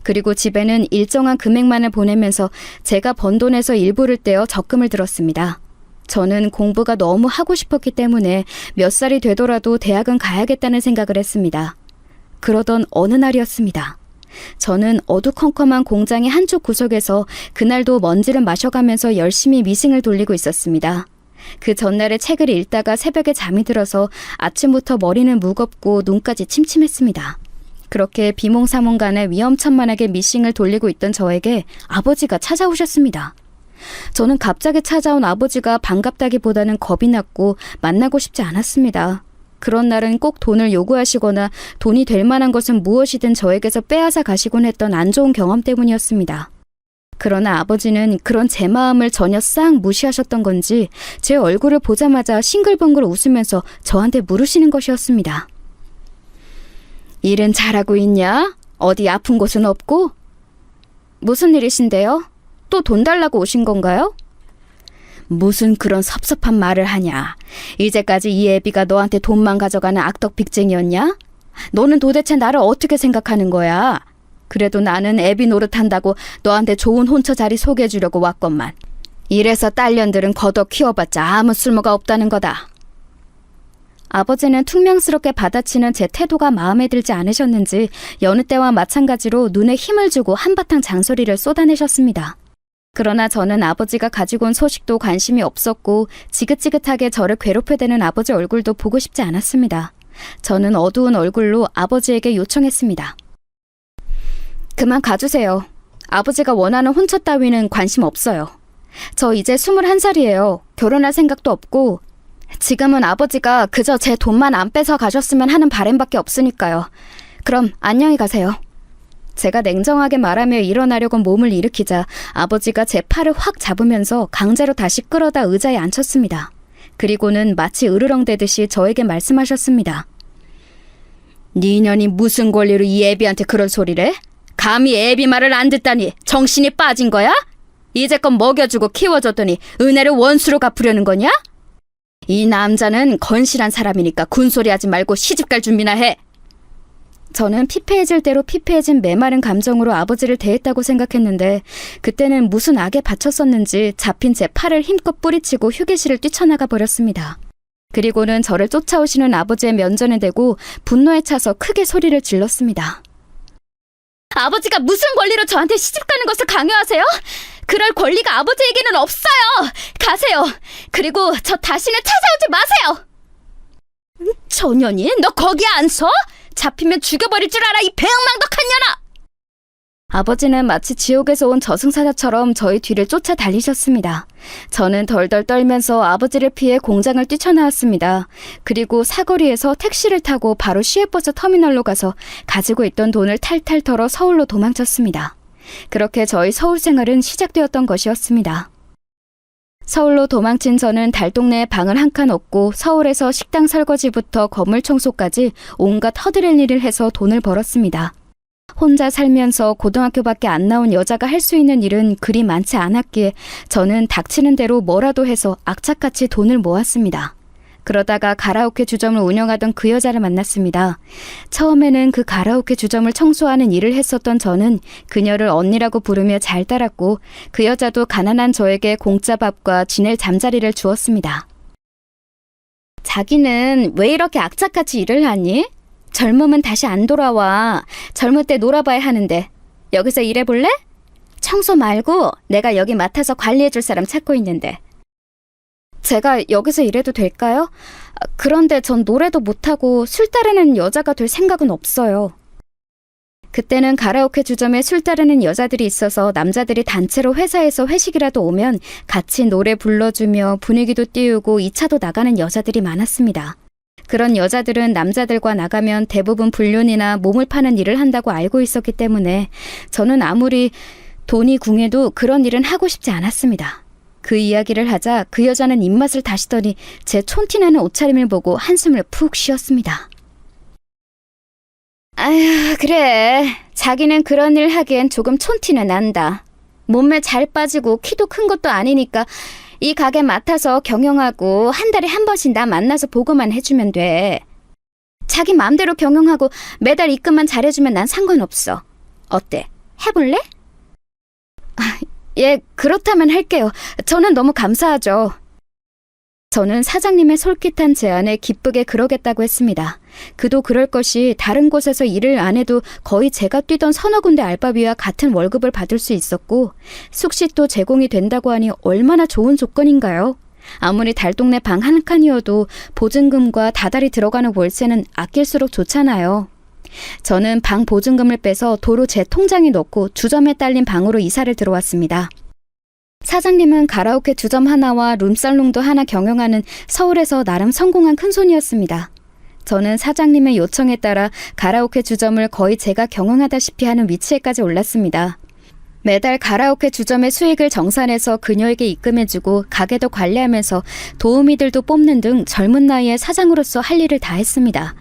그리고 집에는 일정한 금액만을 보내면서 제가 번 돈에서 일부를 떼어 적금을 들었습니다. 저는 공부가 너무 하고 싶었기 때문에 몇 살이 되더라도 대학은 가야겠다는 생각을 했습니다. 그러던 어느 날이었습니다. 저는 어두컴컴한 공장의 한쪽 구석에서 그날도 먼지를 마셔가면서 열심히 미싱을 돌리고 있었습니다. 그 전날에 책을 읽다가 새벽에 잠이 들어서 아침부터 머리는 무겁고 눈까지 침침했습니다. 그렇게 비몽사몽간에 위험천만하게 미싱을 돌리고 있던 저에게 아버지가 찾아오셨습니다. 저는 갑자기 찾아온 아버지가 반갑다기보다는 겁이 났고 만나고 싶지 않았습니다. 그런 날은 꼭 돈을 요구하시거나 돈이 될 만한 것은 무엇이든 저에게서 빼앗아 가시곤 했던 안 좋은 경험 때문이었습니다. 그러나 아버지는 그런 제 마음을 전혀 싹 무시하셨던 건지 제 얼굴을 보자마자 싱글벙글 웃으면서 저한테 물으시는 것이었습니다. 일은 잘하고 있냐? 어디 아픈 곳은 없고? 무슨 일이신데요? 또 돈 달라고 오신 건가요? 무슨 그런 섭섭한 말을 하냐. 이제까지 이 애비가 너한테 돈만 가져가는 악덕 빅쟁이였냐? 너는 도대체 나를 어떻게 생각하는 거야? 그래도 나는 애비 노릇한다고 너한테 좋은 혼처 자리 소개해주려고 왔건만. 이래서 딸년들은 걷어 키워봤자 아무 쓸모가 없다는 거다. 아버지는 퉁명스럽게 받아치는 제 태도가 마음에 들지 않으셨는지 여느 때와 마찬가지로 눈에 힘을 주고 한바탕 잔소리를 쏟아내셨습니다. 그러나 저는 아버지가 가지고 온 소식도 관심이 없었고 지긋지긋하게 저를 괴롭혀대는 아버지 얼굴도 보고 싶지 않았습니다. 저는 어두운 얼굴로 아버지에게 요청했습니다. 그만 가주세요. 아버지가 원하는 혼처 따위는 관심 없어요. 저 이제 21살이에요. 결혼할 생각도 없고 지금은 아버지가 그저 제 돈만 안 뺏어 가셨으면 하는 바람밖에 없으니까요. 그럼 안녕히 가세요. 제가 냉정하게 말하며 일어나려고 몸을 일으키자 아버지가 제 팔을 확 잡으면서 강제로 다시 끌어다 의자에 앉혔습니다. 그리고는 마치 으르렁대듯이 저에게 말씀하셨습니다. 네 년이 무슨 권리로 이 애비한테 그런 소리를 해? 감히 애비 말을 안 듣다니 정신이 빠진 거야? 이제껏 먹여주고 키워줬더니 은혜를 원수로 갚으려는 거냐? 이 남자는 건실한 사람이니까 군소리하지 말고 시집갈 준비나 해. 저는 피폐해질 대로 피폐해진 메마른 감정으로 아버지를 대했다고 생각했는데 그때는 무슨 악에 바쳤었는지 잡힌 제 팔을 힘껏 뿌리치고 휴게실을 뛰쳐나가 버렸습니다. 그리고는 저를 쫓아오시는 아버지의 면전에 대고 분노에 차서 크게 소리를 질렀습니다. 아버지가 무슨 권리로 저한테 시집가는 것을 강요하세요? 그럴 권리가 아버지에게는 없어요. 가세요. 그리고 저 다시는 찾아오지 마세요. 저년이 너 거기에 안 서? 잡히면 죽여버릴 줄 알아, 이 배은망덕한 년아! 아버지는 마치 지옥에서 온 저승사자처럼 저희 뒤를 쫓아 달리셨습니다. 저는 덜덜 떨면서 아버지를 피해 공장을 뛰쳐나왔습니다. 그리고 사거리에서 택시를 타고 바로 시외버스 터미널로 가서 가지고 있던 돈을 탈탈 털어 서울로 도망쳤습니다. 그렇게 저희 서울 생활은 시작되었던 것이었습니다. 서울로 도망친 저는 달동네에 방을 한 칸 얻고 서울에서 식당 설거지부터 건물 청소까지 온갖 허드렛 일을 해서 돈을 벌었습니다. 혼자 살면서 고등학교밖에 안 나온 여자가 할 수 있는 일은 그리 많지 않았기에 저는 닥치는 대로 뭐라도 해서 악착같이 돈을 모았습니다. 그러다가 가라오케 주점을 운영하던 그 여자를 만났습니다. 처음에는 그 가라오케 주점을 청소하는 일을 했었던 저는 그녀를 언니라고 부르며 잘 따랐고 그 여자도 가난한 저에게 공짜 밥과 지낼 잠자리를 주었습니다. 자기는 왜 이렇게 악착같이 일을 하니? 젊으면 다시 안 돌아와. 젊을 때 놀아봐야 하는데. 여기서 일해볼래? 청소 말고 내가 여기 맡아서 관리해줄 사람 찾고 있는데. 제가 여기서 일해도 될까요? 그런데 전 노래도 못하고 술 따르는 여자가 될 생각은 없어요. 그때는 가라오케 주점에 술 따르는 여자들이 있어서 남자들이 단체로 회사에서 회식이라도 오면 같이 노래 불러주며 분위기도 띄우고 2차도 나가는 여자들이 많았습니다. 그런 여자들은 남자들과 나가면 대부분 불륜이나 몸을 파는 일을 한다고 알고 있었기 때문에 저는 아무리 돈이 궁해도 그런 일은 하고 싶지 않았습니다. 그 이야기를 하자 그 여자는 입맛을 다시더니 제 촌티나는 옷차림을 보고 한숨을 푹 쉬었습니다. 아휴, 그래. 자기는 그런 일 하기엔 조금 촌티는 난다. 몸매 잘 빠지고 키도 큰 것도 아니니까 이 가게 맡아서 경영하고 한 달에 한 번씩 나 만나서 보고만 해주면 돼. 자기 마음대로 경영하고 매달 입금만 잘해주면 난 상관없어. 어때? 해볼래? 예, 그렇다면 할게요. 저는 너무 감사하죠. 저는 사장님의 솔깃한 제안에 기쁘게 그러겠다고 했습니다. 그도 그럴 것이 다른 곳에서 일을 안 해도 거의 제가 뛰던 서너 군데 알바비와 같은 월급을 받을 수 있었고 숙식도 제공이 된다고 하니 얼마나 좋은 조건인가요? 아무리 달동네 방 한 칸이어도 보증금과 다달이 들어가는 월세는 아낄수록 좋잖아요. 저는 방 보증금을 빼서 도로 제 통장에 넣고 주점에 딸린 방으로 이사를 들어왔습니다. 사장님은 가라오케 주점 하나와 룸살롱도 하나 경영하는 서울에서 나름 성공한 큰손이었습니다. 저는 사장님의 요청에 따라 가라오케 주점을 거의 제가 경영하다시피 하는 위치에까지 올랐습니다. 매달 가라오케 주점의 수익을 정산해서 그녀에게 입금해주고 가게도 관리하면서 도우미들도 뽑는 등 젊은 나이에 사장으로서 할 일을 다 했습니다.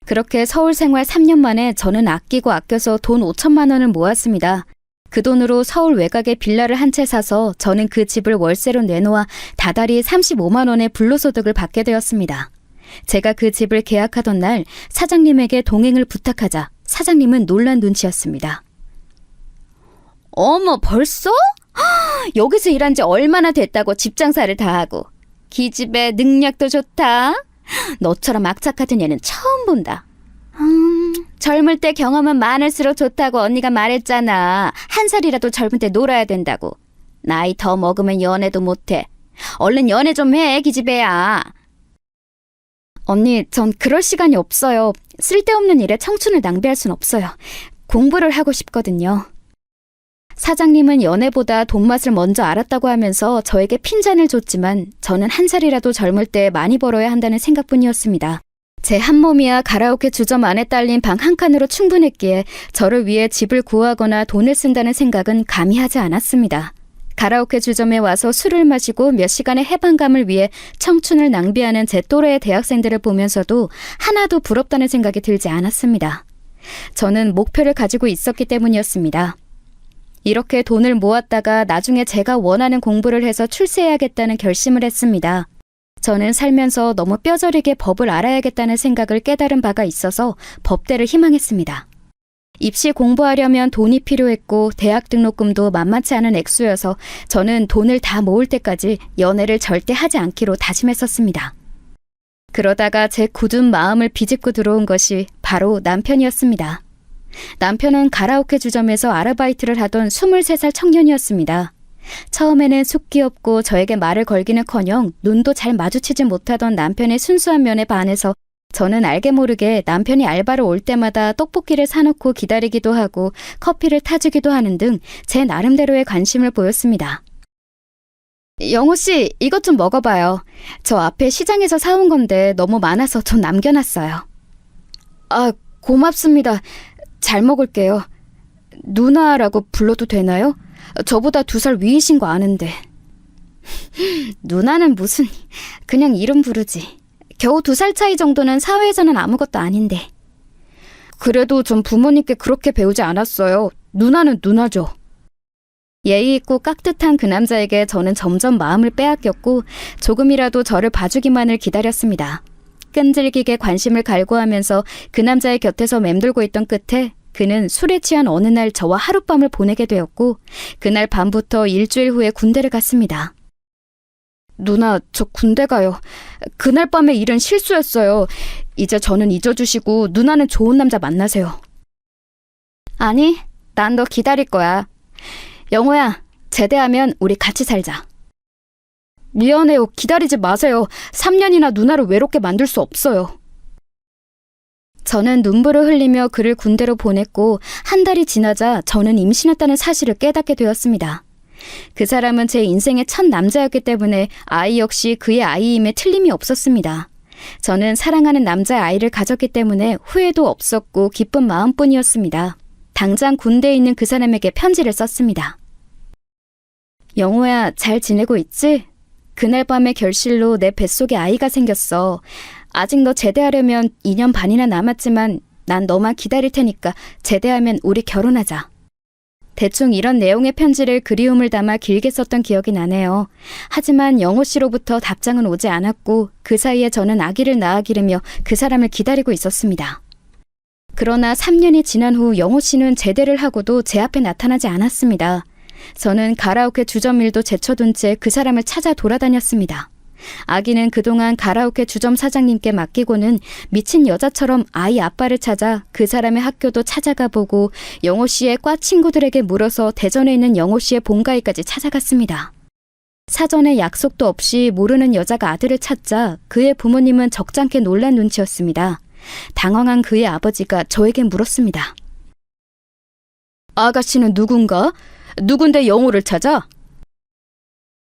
그렇게 서울 생활 3년 만에 저는 아끼고 아껴서 돈 5천만 원을 모았습니다. 그 돈으로 서울 외곽에 빌라를 한 채 사서 저는 그 집을 월세로 내놓아 다달이 35만 원의 불로소득을 받게 되었습니다. 제가 그 집을 계약하던 날 사장님에게 동행을 부탁하자 사장님은 놀란 눈치였습니다. 어머, 벌써? 여기서 일한 지 얼마나 됐다고 집 장사를 다 하고. 기집애 능력도 좋다. 너처럼 악착같은 애는 처음 본다. 젊을 때 경험은 많을수록 좋다고 언니가 말했잖아. 한 살이라도 젊을 때 놀아야 된다고. 나이 더 먹으면 연애도 못해. 얼른 연애 좀 해, 기집애야. 언니, 전 그럴 시간이 없어요. 쓸데없는 일에 청춘을 낭비할 순 없어요. 공부를 하고 싶거든요. 사장님은 연애보다 돈맛을 먼저 알았다고 하면서 저에게 핀잔을 줬지만 저는 한 살이라도 젊을 때 많이 벌어야 한다는 생각뿐이었습니다. 제 한 몸이야 가라오케 주점 안에 딸린 방 한 칸으로 충분했기에 저를 위해 집을 구하거나 돈을 쓴다는 생각은 감히 하지 않았습니다. 가라오케 주점에 와서 술을 마시고 몇 시간의 해방감을 위해 청춘을 낭비하는 제 또래의 대학생들을 보면서도 하나도 부럽다는 생각이 들지 않았습니다. 저는 목표를 가지고 있었기 때문이었습니다. 이렇게 돈을 모았다가 나중에 제가 원하는 공부를 해서 출세해야겠다는 결심을 했습니다. 저는 살면서 너무 뼈저리게 법을 알아야겠다는 생각을 깨달은 바가 있어서 법대를 희망했습니다. 입시 공부하려면 돈이 필요했고 대학 등록금도 만만치 않은 액수여서 저는 돈을 다 모을 때까지 연애를 절대 하지 않기로 다짐했었습니다. 그러다가 제 굳은 마음을 비집고 들어온 것이 바로 남편이었습니다. 남편은 가라오케 주점에서 아르바이트를 하던 23살 청년이었습니다. 처음에는 속 귀엽고 저에게 말을 걸기는커녕 눈도 잘 마주치지 못하던 남편의 순수한 면에 반해서 저는 알게 모르게 남편이 알바로 올 때마다 떡볶이를 사놓고 기다리기도 하고 커피를 타주기도 하는 등 제 나름대로의 관심을 보였습니다. 영호 씨, 이것 좀 먹어봐요. 저 앞에 시장에서 사온 건데 너무 많아서 좀 남겨놨어요. 아, 고맙습니다. 잘 먹을게요. 누나라고 불러도 되나요? 저보다 2살 위이신 거 아는데. 누나는 무슨, 그냥 이름 부르지. 겨우 2살 차이 정도는 사회에서는 아무것도 아닌데. 그래도 전 부모님께 그렇게 배우지 않았어요. 누나는 누나죠. 예의 있고 깍듯한 그 남자에게 저는 점점 마음을 빼앗겼고 조금이라도 저를 봐주기만을 기다렸습니다. 끈질기게 관심을 갈구하면서 그 남자의 곁에서 맴돌고 있던 끝에 그는 술에 취한 어느 날 저와 하룻밤을 보내게 되었고 그날 밤부터 일주일 후에 군대를 갔습니다. 누나, 저 군대 가요. 그날 밤의 일은 실수였어요. 이제 저는 잊어주시고 누나는 좋은 남자 만나세요. 아니, 난 너 기다릴 거야. 영호야, 제대하면 우리 같이 살자. 미안해요. 기다리지 마세요. 3년이나 누나를 외롭게 만들 수 없어요. 저는 눈물을 흘리며 그를 군대로 보냈고 한 달이 지나자 저는 임신했다는 사실을 깨닫게 되었습니다. 그 사람은 제 인생의 첫 남자였기 때문에 아이 역시 그의 아이임에 틀림이 없었습니다. 저는 사랑하는 남자의 아이를 가졌기 때문에 후회도 없었고 기쁜 마음뿐이었습니다. 당장 군대에 있는 그 사람에게 편지를 썼습니다. 영호야, 잘 지내고 있지? 그날 밤의 결실로 내 뱃속에 아이가 생겼어. 아직 너 제대하려면 2년 반이나 남았지만 난 너만 기다릴 테니까 제대하면 우리 결혼하자. 대충 이런 내용의 편지를 그리움을 담아 길게 썼던 기억이 나네요. 하지만 영호 씨로부터 답장은 오지 않았고 그 사이에 저는 아기를 낳아 기르며 그 사람을 기다리고 있었습니다. 그러나 3년이 지난 후 영호 씨는 제대를 하고도 제 앞에 나타나지 않았습니다. 저는 가라오케 주점 일도 제쳐둔 채 그 사람을 찾아 돌아다녔습니다. 아기는 그동안 가라오케 주점 사장님께 맡기고는 미친 여자처럼 아이 아빠를 찾아 그 사람의 학교도 찾아가 보고 영호 씨의 과 친구들에게 물어서 대전에 있는 영호 씨의 본가에까지 찾아갔습니다. 사전에 약속도 없이 모르는 여자가 아들을 찾자 그의 부모님은 적잖게 놀란 눈치였습니다. 당황한 그의 아버지가 저에게 물었습니다. 아가씨는 누군가? 누군데 영호를 찾아?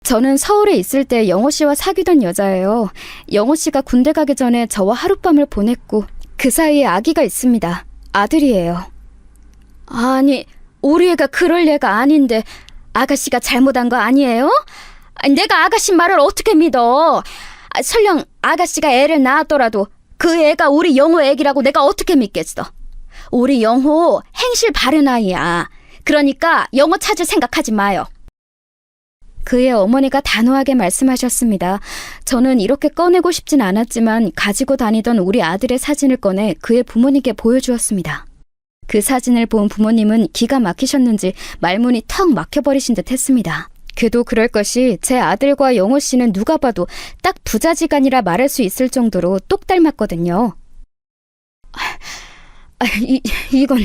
저는 서울에 있을 때 영호 씨와 사귀던 여자예요. 영호 씨가 군대 가기 전에 저와 하룻밤을 보냈고 그 사이에 아기가 있습니다. 아들이에요. 아니, 우리 애가 그럴 애가 아닌데 아가씨가 잘못한 거 아니에요? 내가 아가씨 말을 어떻게 믿어? 설령 아가씨가 애를 낳았더라도 그 애가 우리 영호 애기라고 내가 어떻게 믿겠어? 우리 영호 행실 바른 아이야. 그러니까 영호 찾을 생각하지 마요. 그의 어머니가 단호하게 말씀하셨습니다. 저는 이렇게 꺼내고 싶진 않았지만 가지고 다니던 우리 아들의 사진을 꺼내 그의 부모님께 보여주었습니다. 그 사진을 본 부모님은 기가 막히셨는지 말문이 턱 막혀버리신 듯 했습니다. 그도 그럴 것이 제 아들과 영호 씨는 누가 봐도 딱 부자지간이라 말할 수 있을 정도로 똑 닮았거든요. 이건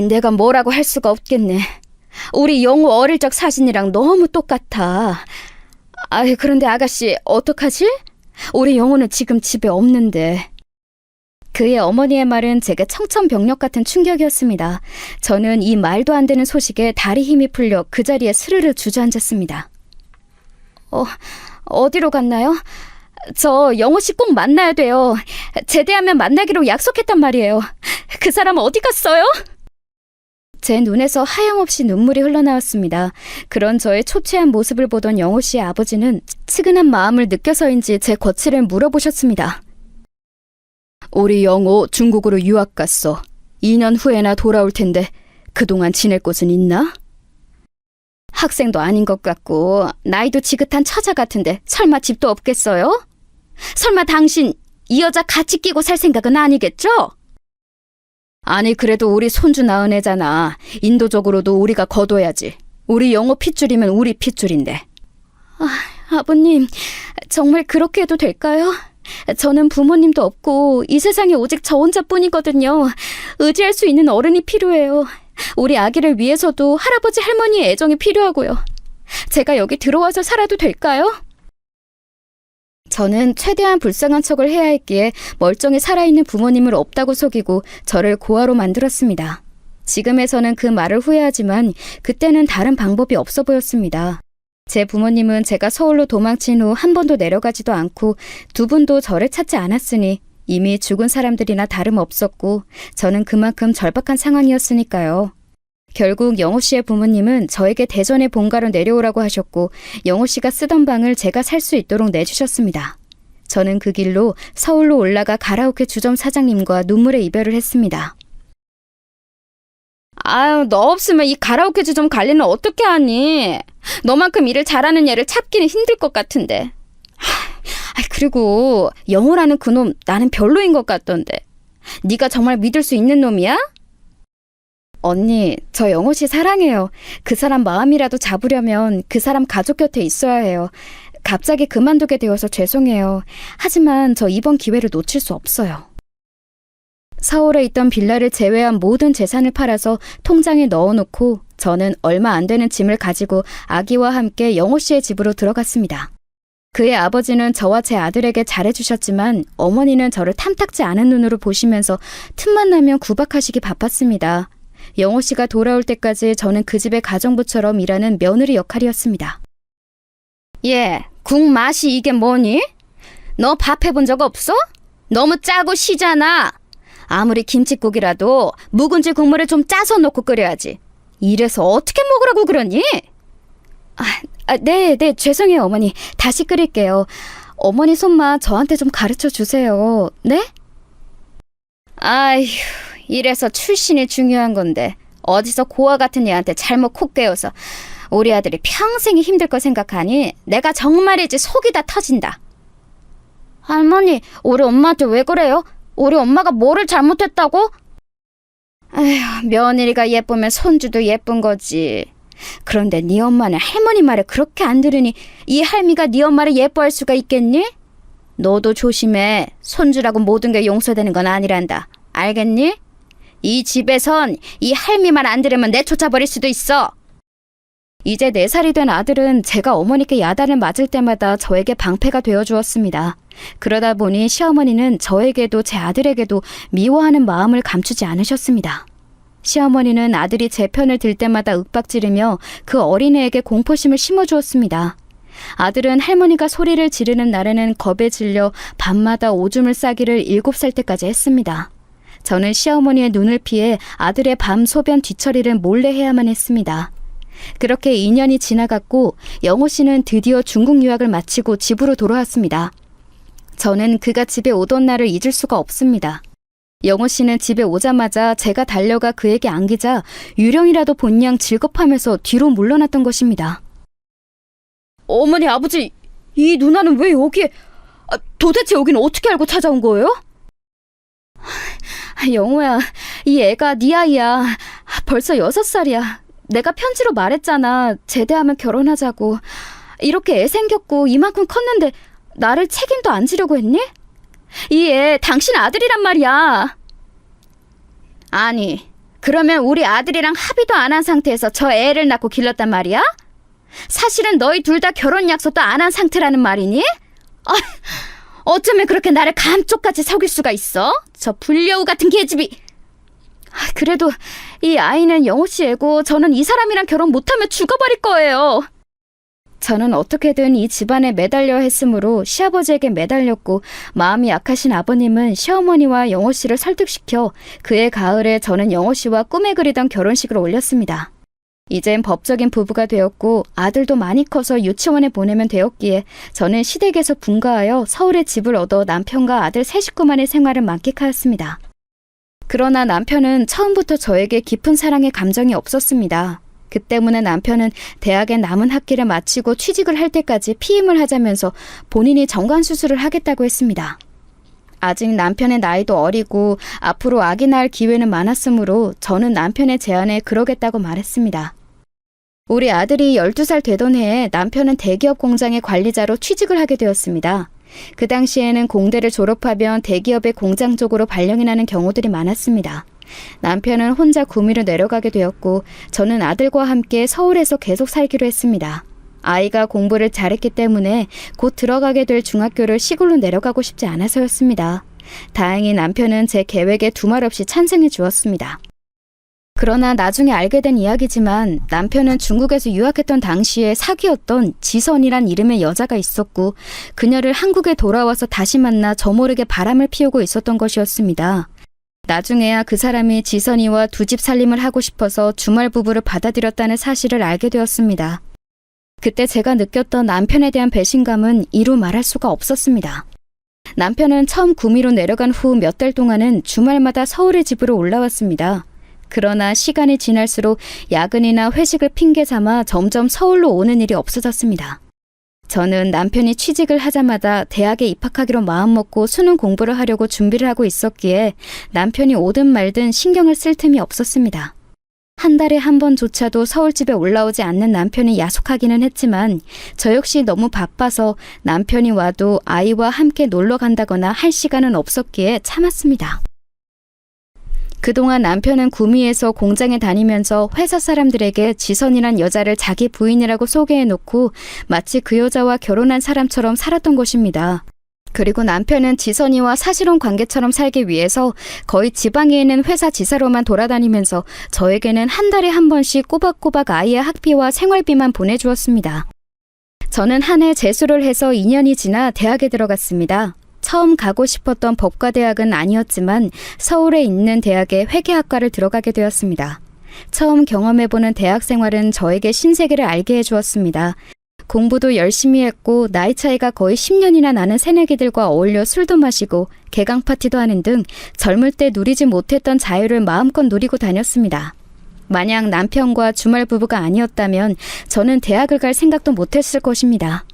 내가 뭐라고 할 수가 없겠네. 우리 영호 어릴 적 사진이랑 너무 똑같아. 그런데 아가씨 어떡하지? 우리 영호는 지금 집에 없는데. 그의 어머니의 말은 제게 청천벽력 같은 충격이었습니다. 저는 이 말도 안 되는 소식에 다리 힘이 풀려 그 자리에 스르르 주저앉았습니다. 어디로 갔나요? 저 영호 씨 꼭 만나야 돼요. 제대하면 만나기로 약속했단 말이에요. 그 사람 어디 갔어요? 제 눈에서 하염없이 눈물이 흘러나왔습니다. 그런 저의 초췌한 모습을 보던 영호 씨의 아버지는 측은한 마음을 느껴서인지 제 거취를 물어보셨습니다. 우리 영호 중국으로 유학 갔어. 2년 후에나 돌아올 텐데 그동안 지낼 곳은 있나? 학생도 아닌 것 같고 나이도 지긋한 처자 같은데 설마 집도 없겠어요? 설마 당신 이 여자 같이 끼고 살 생각은 아니겠죠? 아니 그래도 우리 손주 낳은 애잖아. 인도적으로도 우리가 거둬야지. 우리 영호 핏줄이면 우리 핏줄인데. 아버님 정말 그렇게 해도 될까요? 저는 부모님도 없고 이 세상에 오직 저 혼자뿐이거든요. 의지할 수 있는 어른이 필요해요. 우리 아기를 위해서도 할아버지 할머니의 애정이 필요하고요. 제가 여기 들어와서 살아도 될까요? 저는 최대한 불쌍한 척을 해야 했기에 멀쩡히 살아있는 부모님을 없다고 속이고 저를 고아로 만들었습니다. 지금에서는 그 말을 후회하지만 그때는 다른 방법이 없어 보였습니다. 제 부모님은 제가 서울로 도망친 후 한 번도 내려가지도 않고 두 분도 저를 찾지 않았으니 이미 죽은 사람들이나 다름없었고 저는 그만큼 절박한 상황이었으니까요. 결국 영호 씨의 부모님은 저에게 대전의 본가로 내려오라고 하셨고 영호 씨가 쓰던 방을 제가 살 수 있도록 내주셨습니다. 저는 그 길로 서울로 올라가 가라오케 주점 사장님과 눈물의 이별을 했습니다. 너 없으면 이 가라오케 주점 관리는 어떻게 하니? 너만큼 일을 잘하는 애를 찾기는 힘들 것 같은데. 그리고 영호라는 그놈 나는 별로인 것 같던데. 네가 정말 믿을 수 있는 놈이야? 언니, 저 영호 씨 사랑해요. 그 사람 마음이라도 잡으려면 그 사람 가족 곁에 있어야 해요. 갑자기 그만두게 되어서 죄송해요. 하지만 저 이번 기회를 놓칠 수 없어요. 서울에 있던 빌라를 제외한 모든 재산을 팔아서 통장에 넣어놓고 저는 얼마 안 되는 짐을 가지고 아기와 함께 영호 씨의 집으로 들어갔습니다. 그의 아버지는 저와 제 아들에게 잘해주셨지만 어머니는 저를 탐탁지 않은 눈으로 보시면서 틈만 나면 구박하시기 바빴습니다. 영호 씨가 돌아올 때까지 저는 그 집의 가정부처럼 일하는 며느리 역할이었습니다. 예, 국 맛이 이게 뭐니? 너 밥 해본 적 없어? 너무 짜고 시잖아. 아무리 김칫국이라도 묵은지 국물을 좀 짜서 넣고 끓여야지. 이래서 어떻게 먹으라고 그러니? 네, 죄송해요, 어머니. 다시 끓일게요. 어머니 손맛 저한테 좀 가르쳐 주세요. 네? 아휴, 이래서 출신이 중요한 건데 어디서 고아 같은 애한테 잘못 콕 깨워서 우리 아들이 평생이 힘들 거 생각하니 내가 정말이지 속이 다 터진다. 할머니, 우리 엄마한테 왜 그래요? 우리 엄마가 뭐를 잘못했다고? 에휴, 며느리가 예쁘면 손주도 예쁜 거지. 그런데 네 엄마는 할머니 말을 그렇게 안 들으니 이 할미가 네 엄마를 예뻐할 수가 있겠니? 너도 조심해. 손주라고 모든 게 용서되는 건 아니란다. 알겠니? 이 집에선 이 할미 말 안 들으면 내쫓아버릴 수도 있어. 이제 4살이 된 아들은 제가 어머니께 야단을 맞을 때마다 저에게 방패가 되어주었습니다. 그러다 보니 시어머니는 저에게도 제 아들에게도 미워하는 마음을 감추지 않으셨습니다. 시어머니는 아들이 제 편을 들 때마다 윽박지르며 그 어린애에게 공포심을 심어주었습니다. 아들은 할머니가 소리를 지르는 날에는 겁에 질려 밤마다 오줌을 싸기를 7살 때까지 했습니다. 저는 시어머니의 눈을 피해 아들의 밤 소변 뒤처리를 몰래 해야만 했습니다. 그렇게 2년이 지나갔고 영호 씨는 드디어 중국 유학을 마치고 집으로 돌아왔습니다. 저는 그가 집에 오던 날을 잊을 수가 없습니다. 영호 씨는 집에 오자마자 제가 달려가 그에게 안기자 유령이라도 본 양 질겁하면서 뒤로 물러났던 것입니다. 어머니, 아버지, 이 누나는 왜 여기에... 도대체 여기는 어떻게 알고 찾아온 거예요? 영호야, 이 애가 네 아이야. 벌써 6살이야. 내가 편지로 말했잖아. 제대하면 결혼하자고. 이렇게 애 생겼고 이만큼 컸는데 나를 책임도 안 지려고 했니? 이 애 당신 아들이란 말이야. 아니, 그러면 우리 아들이랑 합의도 안 한 상태에서 저 애를 낳고 길렀단 말이야? 사실은 너희 둘 다 결혼 약속도 안 한 상태라는 말이니? 어쩌면 그렇게 나를 감쪽같이 속일 수가 있어? 저 불려우 같은 계집이. 그래도 이 아이는 영호 씨 애고 저는 이 사람이랑 결혼 못하면 죽어버릴 거예요. 저는 어떻게든 이 집안에 매달려 했으므로 시아버지에게 매달렸고 마음이 약하신 아버님은 시어머니와 영호 씨를 설득시켜 그해 가을에 저는 영호 씨와 꿈에 그리던 결혼식을 올렸습니다. 이젠 법적인 부부가 되었고 아들도 많이 커서 유치원에 보내면 되었기에 저는 시댁에서 분가하여 서울에 집을 얻어 남편과 아들 세 식구만의 생활을 만끽하였습니다. 그러나 남편은 처음부터 저에게 깊은 사랑의 감정이 없었습니다. 그 때문에 남편은 대학의 남은 학기를 마치고 취직을 할 때까지 피임을 하자면서 본인이 정관수술을 하겠다고 했습니다. 아직 남편의 나이도 어리고 앞으로 아기 낳을 기회는 많았으므로 저는 남편의 제안에 그러겠다고 말했습니다. 우리 아들이 12살 되던 해에 남편은 대기업 공장의 관리자로 취직을 하게 되었습니다. 그 당시에는 공대를 졸업하면 대기업의 공장 쪽으로 발령이 나는 경우들이 많았습니다. 남편은 혼자 구미로 내려가게 되었고 저는 아들과 함께 서울에서 계속 살기로 했습니다. 아이가 공부를 잘했기 때문에 곧 들어가게 될 중학교를 시골로 내려가고 싶지 않아서였습니다. 다행히 남편은 제 계획에 두말 없이 찬성해 주었습니다. 그러나 나중에 알게 된 이야기지만 남편은 중국에서 유학했던 당시에 사귀었던 지선이란 이름의 여자가 있었고 그녀를 한국에 돌아와서 다시 만나 저 모르게 바람을 피우고 있었던 것이었습니다. 나중에야 그 사람이 지선이와 두 집 살림을 하고 싶어서 주말 부부를 받아들였다는 사실을 알게 되었습니다. 그때 제가 느꼈던 남편에 대한 배신감은 이루 말할 수가 없었습니다. 남편은 처음 구미로 내려간 후 몇 달 동안은 주말마다 서울의 집으로 올라왔습니다. 그러나 시간이 지날수록 야근이나 회식을 핑계 삼아 점점 서울로 오는 일이 없어졌습니다. 저는 남편이 취직을 하자마자 대학에 입학하기로 마음먹고 수능 공부를 하려고 준비를 하고 있었기에 남편이 오든 말든 신경을 쓸 틈이 없었습니다. 한 달에 한 번조차도 서울집에 올라오지 않는 남편이 야속하기는 했지만 저 역시 너무 바빠서 남편이 와도 아이와 함께 놀러 간다거나 할 시간은 없었기에 참았습니다. 그동안 남편은 구미에서 공장에 다니면서 회사 사람들에게 지선이란 여자를 자기 부인이라고 소개해놓고 마치 그 여자와 결혼한 사람처럼 살았던 것입니다. 그리고 남편은 지선이와 사실혼 관계처럼 살기 위해서 거의 지방에 있는 회사 지사로만 돌아다니면서 저에게는 한 달에 한 번씩 꼬박꼬박 아이의 학비와 생활비만 보내주었습니다. 저는 한 해 재수를 해서 2년이 지나 대학에 들어갔습니다. 처음 가고 싶었던 법과대학은 아니었지만 서울에 있는 대학의 회계학과를 들어가게 되었습니다. 처음 경험해보는 대학 생활은 저에게 신세계를 알게 해주었습니다. 공부도 열심히 했고 나이 차이가 거의 10년이나 나는 새내기들과 어울려 술도 마시고 개강 파티도 하는 등 젊을 때 누리지 못했던 자유를 마음껏 누리고 다녔습니다. 만약 남편과 주말 부부가 아니었다면 저는 대학을 갈 생각도 못했을 것입니다.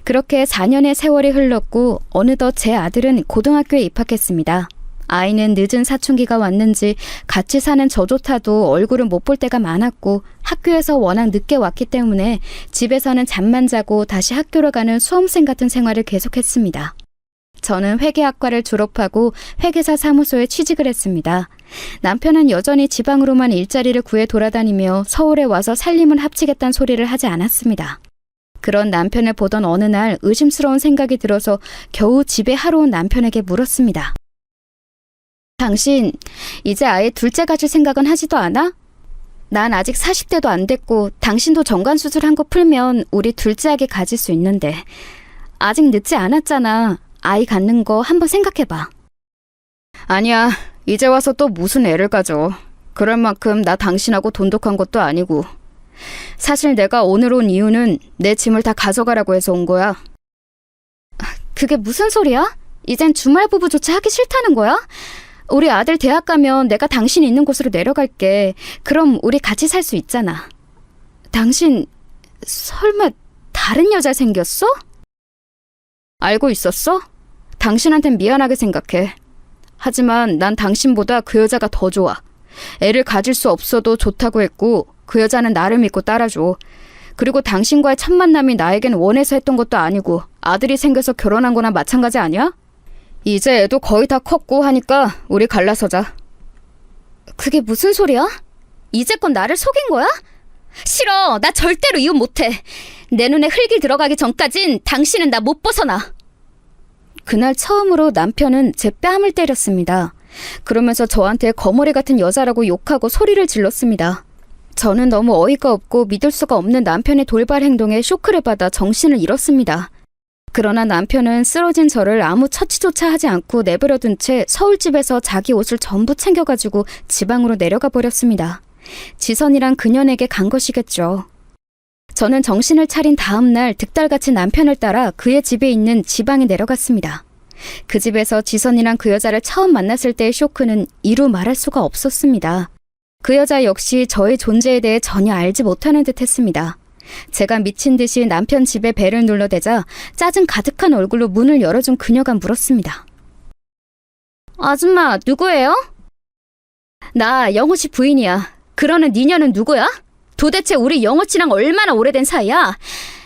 그렇게 4년의 세월이 흘렀고 어느덧 제 아들은 고등학교에 입학했습니다. 아이는 늦은 사춘기가 왔는지 같이 사는 저조차도 얼굴을 못 볼 때가 많았고 학교에서 워낙 늦게 왔기 때문에 집에서는 잠만 자고 다시 학교로 가는 수험생 같은 생활을 계속했습니다. 저는 회계학과를 졸업하고 회계사 사무소에 취직을 했습니다. 남편은 여전히 지방으로만 일자리를 구해 돌아다니며 서울에 와서 살림을 합치겠다는 소리를 하지 않았습니다. 그런 남편을 보던 어느 날 의심스러운 생각이 들어서 겨우 집에 하러 온 남편에게 물었습니다. 당신 이제 아예 둘째 가질 생각은 하지도 않아? 난 아직 40대도 안 됐고 당신도 정관수술한 거 풀면 우리 둘째 아기 가질 수 있는데 아직 늦지 않았잖아. 아이 갖는 거 한번 생각해봐. 아니야. 이제 와서 또 무슨 애를 가져. 그럴 만큼 나 당신하고 돈독한 것도 아니고. 사실 내가 오늘 온 이유는 내 짐을 다 가져가라고 해서 온 거야. 그게 무슨 소리야? 이젠 주말 부부조차 하기 싫다는 거야? 우리 아들 대학 가면 내가 당신 있는 곳으로 내려갈게. 그럼 우리 같이 살 수 있잖아. 당신 설마 다른 여자 생겼어? 알고 있었어? 당신한텐 미안하게 생각해. 하지만 난 당신보다 그 여자가 더 좋아. 애를 가질 수 없어도 좋다고 했고 그 여자는 나를 믿고 따라줘. 그리고 당신과의 첫 만남이 나에겐 원해서 했던 것도 아니고 아들이 생겨서 결혼한 거나 마찬가지 아니야? 이제 애도 거의 다 컸고 하니까 우리 갈라서자. 그게 무슨 소리야? 이제껏 나를 속인 거야? 싫어. 나 절대로 이혼 못해. 내 눈에 흙이 들어가기 전까진 당신은 나 못 벗어나. 그날 처음으로 남편은 제 뺨을 때렸습니다. 그러면서 저한테 거머리 같은 여자라고 욕하고 소리를 질렀습니다. 저는 너무 어이가 없고 믿을 수가 없는 남편의 돌발 행동에 쇼크를 받아 정신을 잃었습니다. 그러나 남편은 쓰러진 저를 아무 처치조차 하지 않고 내버려둔 채 서울집에서 자기 옷을 전부 챙겨가지고 지방으로 내려가 버렸습니다. 지선이란 그년에게 간 것이겠죠. 저는 정신을 차린 다음 날 득달같이 남편을 따라 그의 집에 있는 지방에 내려갔습니다. 그 집에서 지선이란 그 여자를 처음 만났을 때의 쇼크는 이루 말할 수가 없었습니다. 그 여자 역시 저의 존재에 대해 전혀 알지 못하는 듯 했습니다. 제가 미친 듯이 남편 집에 벨을 눌러대자 짜증 가득한 얼굴로 문을 열어준 그녀가 물었습니다. 아줌마, 누구예요? 나 영호 씨 부인이야. 그러는 니녀는 누구야? 도대체 우리 영호 씨랑 얼마나 오래된 사이야?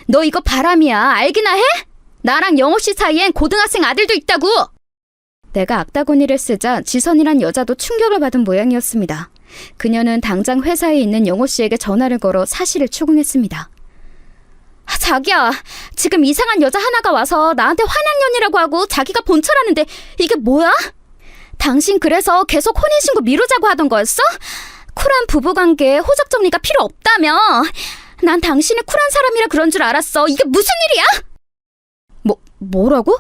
너 이거 바람이야. 알기나 해? 나랑 영호 씨 사이엔 고등학생 아들도 있다고! 내가 악다구니를 쓰자 지선이란 여자도 충격을 받은 모양이었습니다. 그녀는 당장 회사에 있는 영호 씨에게 전화를 걸어 사실을 추궁했습니다. 자기야, 지금 이상한 여자 하나가 와서 나한테 환양년이라고 하고 자기가 본처라는데 이게 뭐야? 당신 그래서 계속 혼인신고 미루자고 하던 거였어? 쿨한 부부관계에 호적 정리가 필요 없다며. 난 당신이 쿨한 사람이라 그런 줄 알았어. 이게 무슨 일이야? 뭐라고?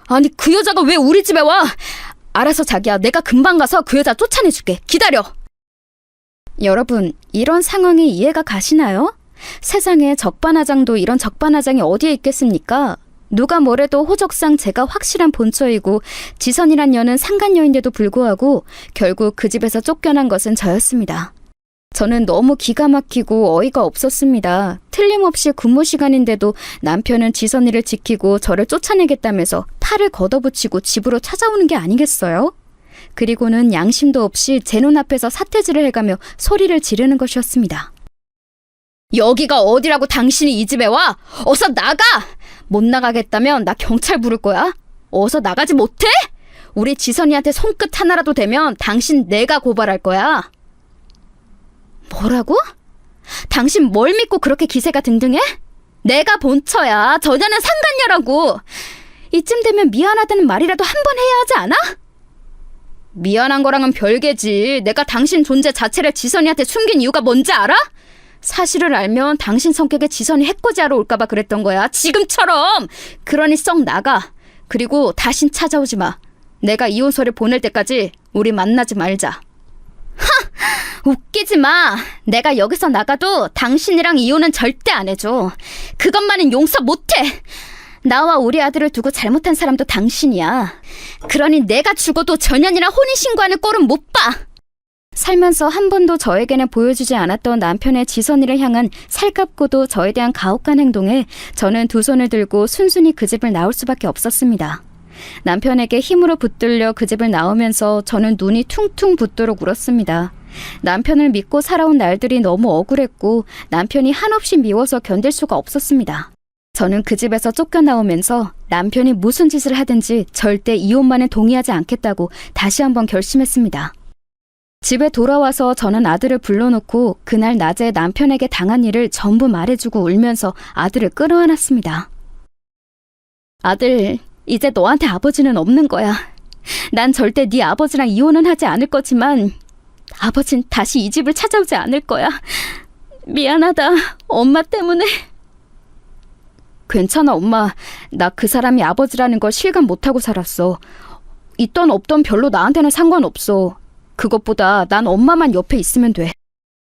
아니 그 여자가 왜 우리 집에 와? 알았어 자기야, 내가 금방 가서 그 여자 쫓아내줄게. 기다려. 여러분, 이런 상황이 이해가 가시나요? 세상에 적반하장도 이런 적반하장이 어디에 있겠습니까? 누가 뭐래도 호적상 제가 확실한 본처이고 지선이란 여는 상간녀인데도 불구하고 결국 그 집에서 쫓겨난 것은 저였습니다. 저는 너무 기가 막히고 어이가 없었습니다. 틀림없이 근무 시간인데도 남편은 지선이를 지키고 저를 쫓아내겠다면서 팔을 걷어붙이고 집으로 찾아오는 게 아니겠어요? 그리고는 양심도 없이 제 눈앞에서 삿대질을 해가며 소리를 지르는 것이었습니다. 여기가 어디라고 당신이 이 집에 와? 어서 나가! 못 나가겠다면 나 경찰 부를 거야. 어서 나가지 못해? 우리 지선이한테 손끝 하나라도 대면 당신 내가 고발할 거야. 뭐라고? 당신 뭘 믿고 그렇게 기세가 등등해? 내가 본처야. 저녀는 상간녀라고. 이쯤 되면 미안하다는 말이라도 한 번 해야 하지 않아? 미안한 거랑은 별개지. 내가 당신 존재 자체를 지선이한테 숨긴 이유가 뭔지 알아? 사실을 알면 당신 성격에 지선이 해코지하러 올까봐 그랬던 거야. 지금처럼. 그러니 썩 나가. 그리고 다신 찾아오지 마. 내가 이혼서를 보낼 때까지 우리 만나지 말자. 웃기지 마. 내가 여기서 나가도 당신이랑 이혼은 절대 안 해줘. 그것만은 용서 못해. 나와 우리 아들을 두고 잘못한 사람도 당신이야. 그러니 내가 죽어도 전현이랑 혼인신고하는 꼴은 못 봐. 살면서 한 번도 저에게는 보여주지 않았던 남편의 지선이를 향한 살갑고도 저에 대한 가혹한 행동에 저는 두 손을 들고 순순히 그 집을 나올 수밖에 없었습니다. 남편에게 힘으로 붙들려 그 집을 나오면서 저는 눈이 퉁퉁 붓도록 울었습니다. 남편을 믿고 살아온 날들이 너무 억울했고 남편이 한없이 미워서 견딜 수가 없었습니다. 저는 그 집에서 쫓겨나오면서 남편이 무슨 짓을 하든지 절대 이혼만은 동의하지 않겠다고 다시 한번 결심했습니다. 집에 돌아와서 저는 아들을 불러놓고 그날 낮에 남편에게 당한 일을 전부 말해주고 울면서 아들을 끌어안았습니다. 아들, 이제 너한테 아버지는 없는 거야. 난 절대 네 아버지랑 이혼은 하지 않을 거지만 아버진 다시 이 집을 찾아오지 않을 거야. 미안하다, 엄마 때문에. 괜찮아, 엄마. 나 그 사람이 아버지라는 걸 실감 못하고 살았어. 있던 없던 별로 나한테는 상관없어. 그것보다 난 엄마만 옆에 있으면 돼.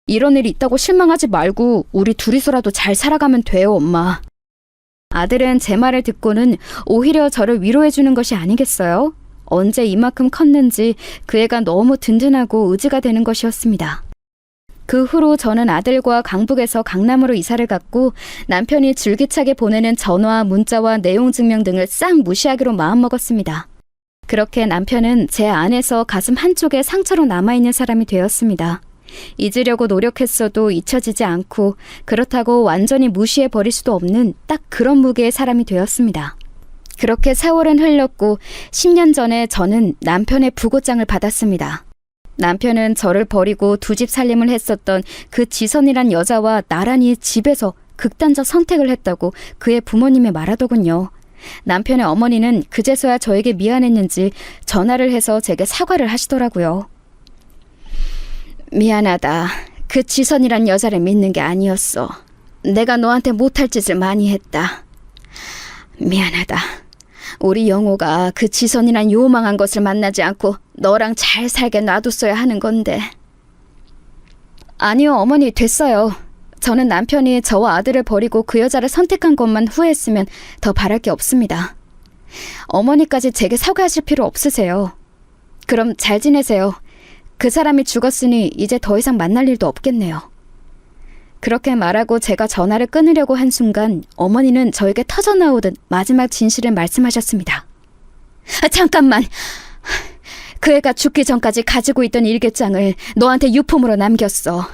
이런 일이 있다고 실망하지 말고 우리 둘이서라도 잘 살아가면 돼요, 엄마. 아들은 제 말을 듣고는 오히려 저를 위로해주는 것이 아니겠어요? 언제 이만큼 컸는지 그 애가 너무 든든하고 의지가 되는 것이었습니다. 그 후로 저는 아들과 강북에서 강남으로 이사를 갔고 남편이 줄기차게 보내는 전화, 문자와 내용 증명 등을 싹 무시하기로 마음먹었습니다. 그렇게 남편은 제 안에서 가슴 한쪽에 상처로 남아있는 사람이 되었습니다. 잊으려고 노력했어도 잊혀지지 않고 그렇다고 완전히 무시해버릴 수도 없는 딱 그런 무게의 사람이 되었습니다. 그렇게 세월은 흘렀고 10년 전에 저는 남편의 부고장을 받았습니다. 남편은 저를 버리고 두 집 살림을 했었던 그 지선이란 여자와 나란히 집에서 극단적 선택을 했다고 그의 부모님이 말하더군요. 남편의 어머니는 그제서야 저에게 미안했는지 전화를 해서 제게 사과를 하시더라고요. 미안하다. 그 지선이란 여자를 믿는 게 아니었어. 내가 너한테 못할 짓을 많이 했다. 미안하다. 우리 영호가 그 지선이란 요망한 것을 만나지 않고 너랑 잘 살게 놔뒀어야 하는 건데. 아니요, 어머니, 됐어요. 저는 남편이 저와 아들을 버리고 그 여자를 선택한 것만 후회했으면 더 바랄 게 없습니다. 어머니까지 제게 사과하실 필요 없으세요. 그럼 잘 지내세요. 그 사람이 죽었으니 이제 더 이상 만날 일도 없겠네요. 그렇게 말하고 제가 전화를 끊으려고 한 순간 어머니는 저에게 터져나오듯 마지막 진실을 말씀하셨습니다. 잠깐만! 그 애가 죽기 전까지 가지고 있던 일기장을 너한테 유품으로 남겼어.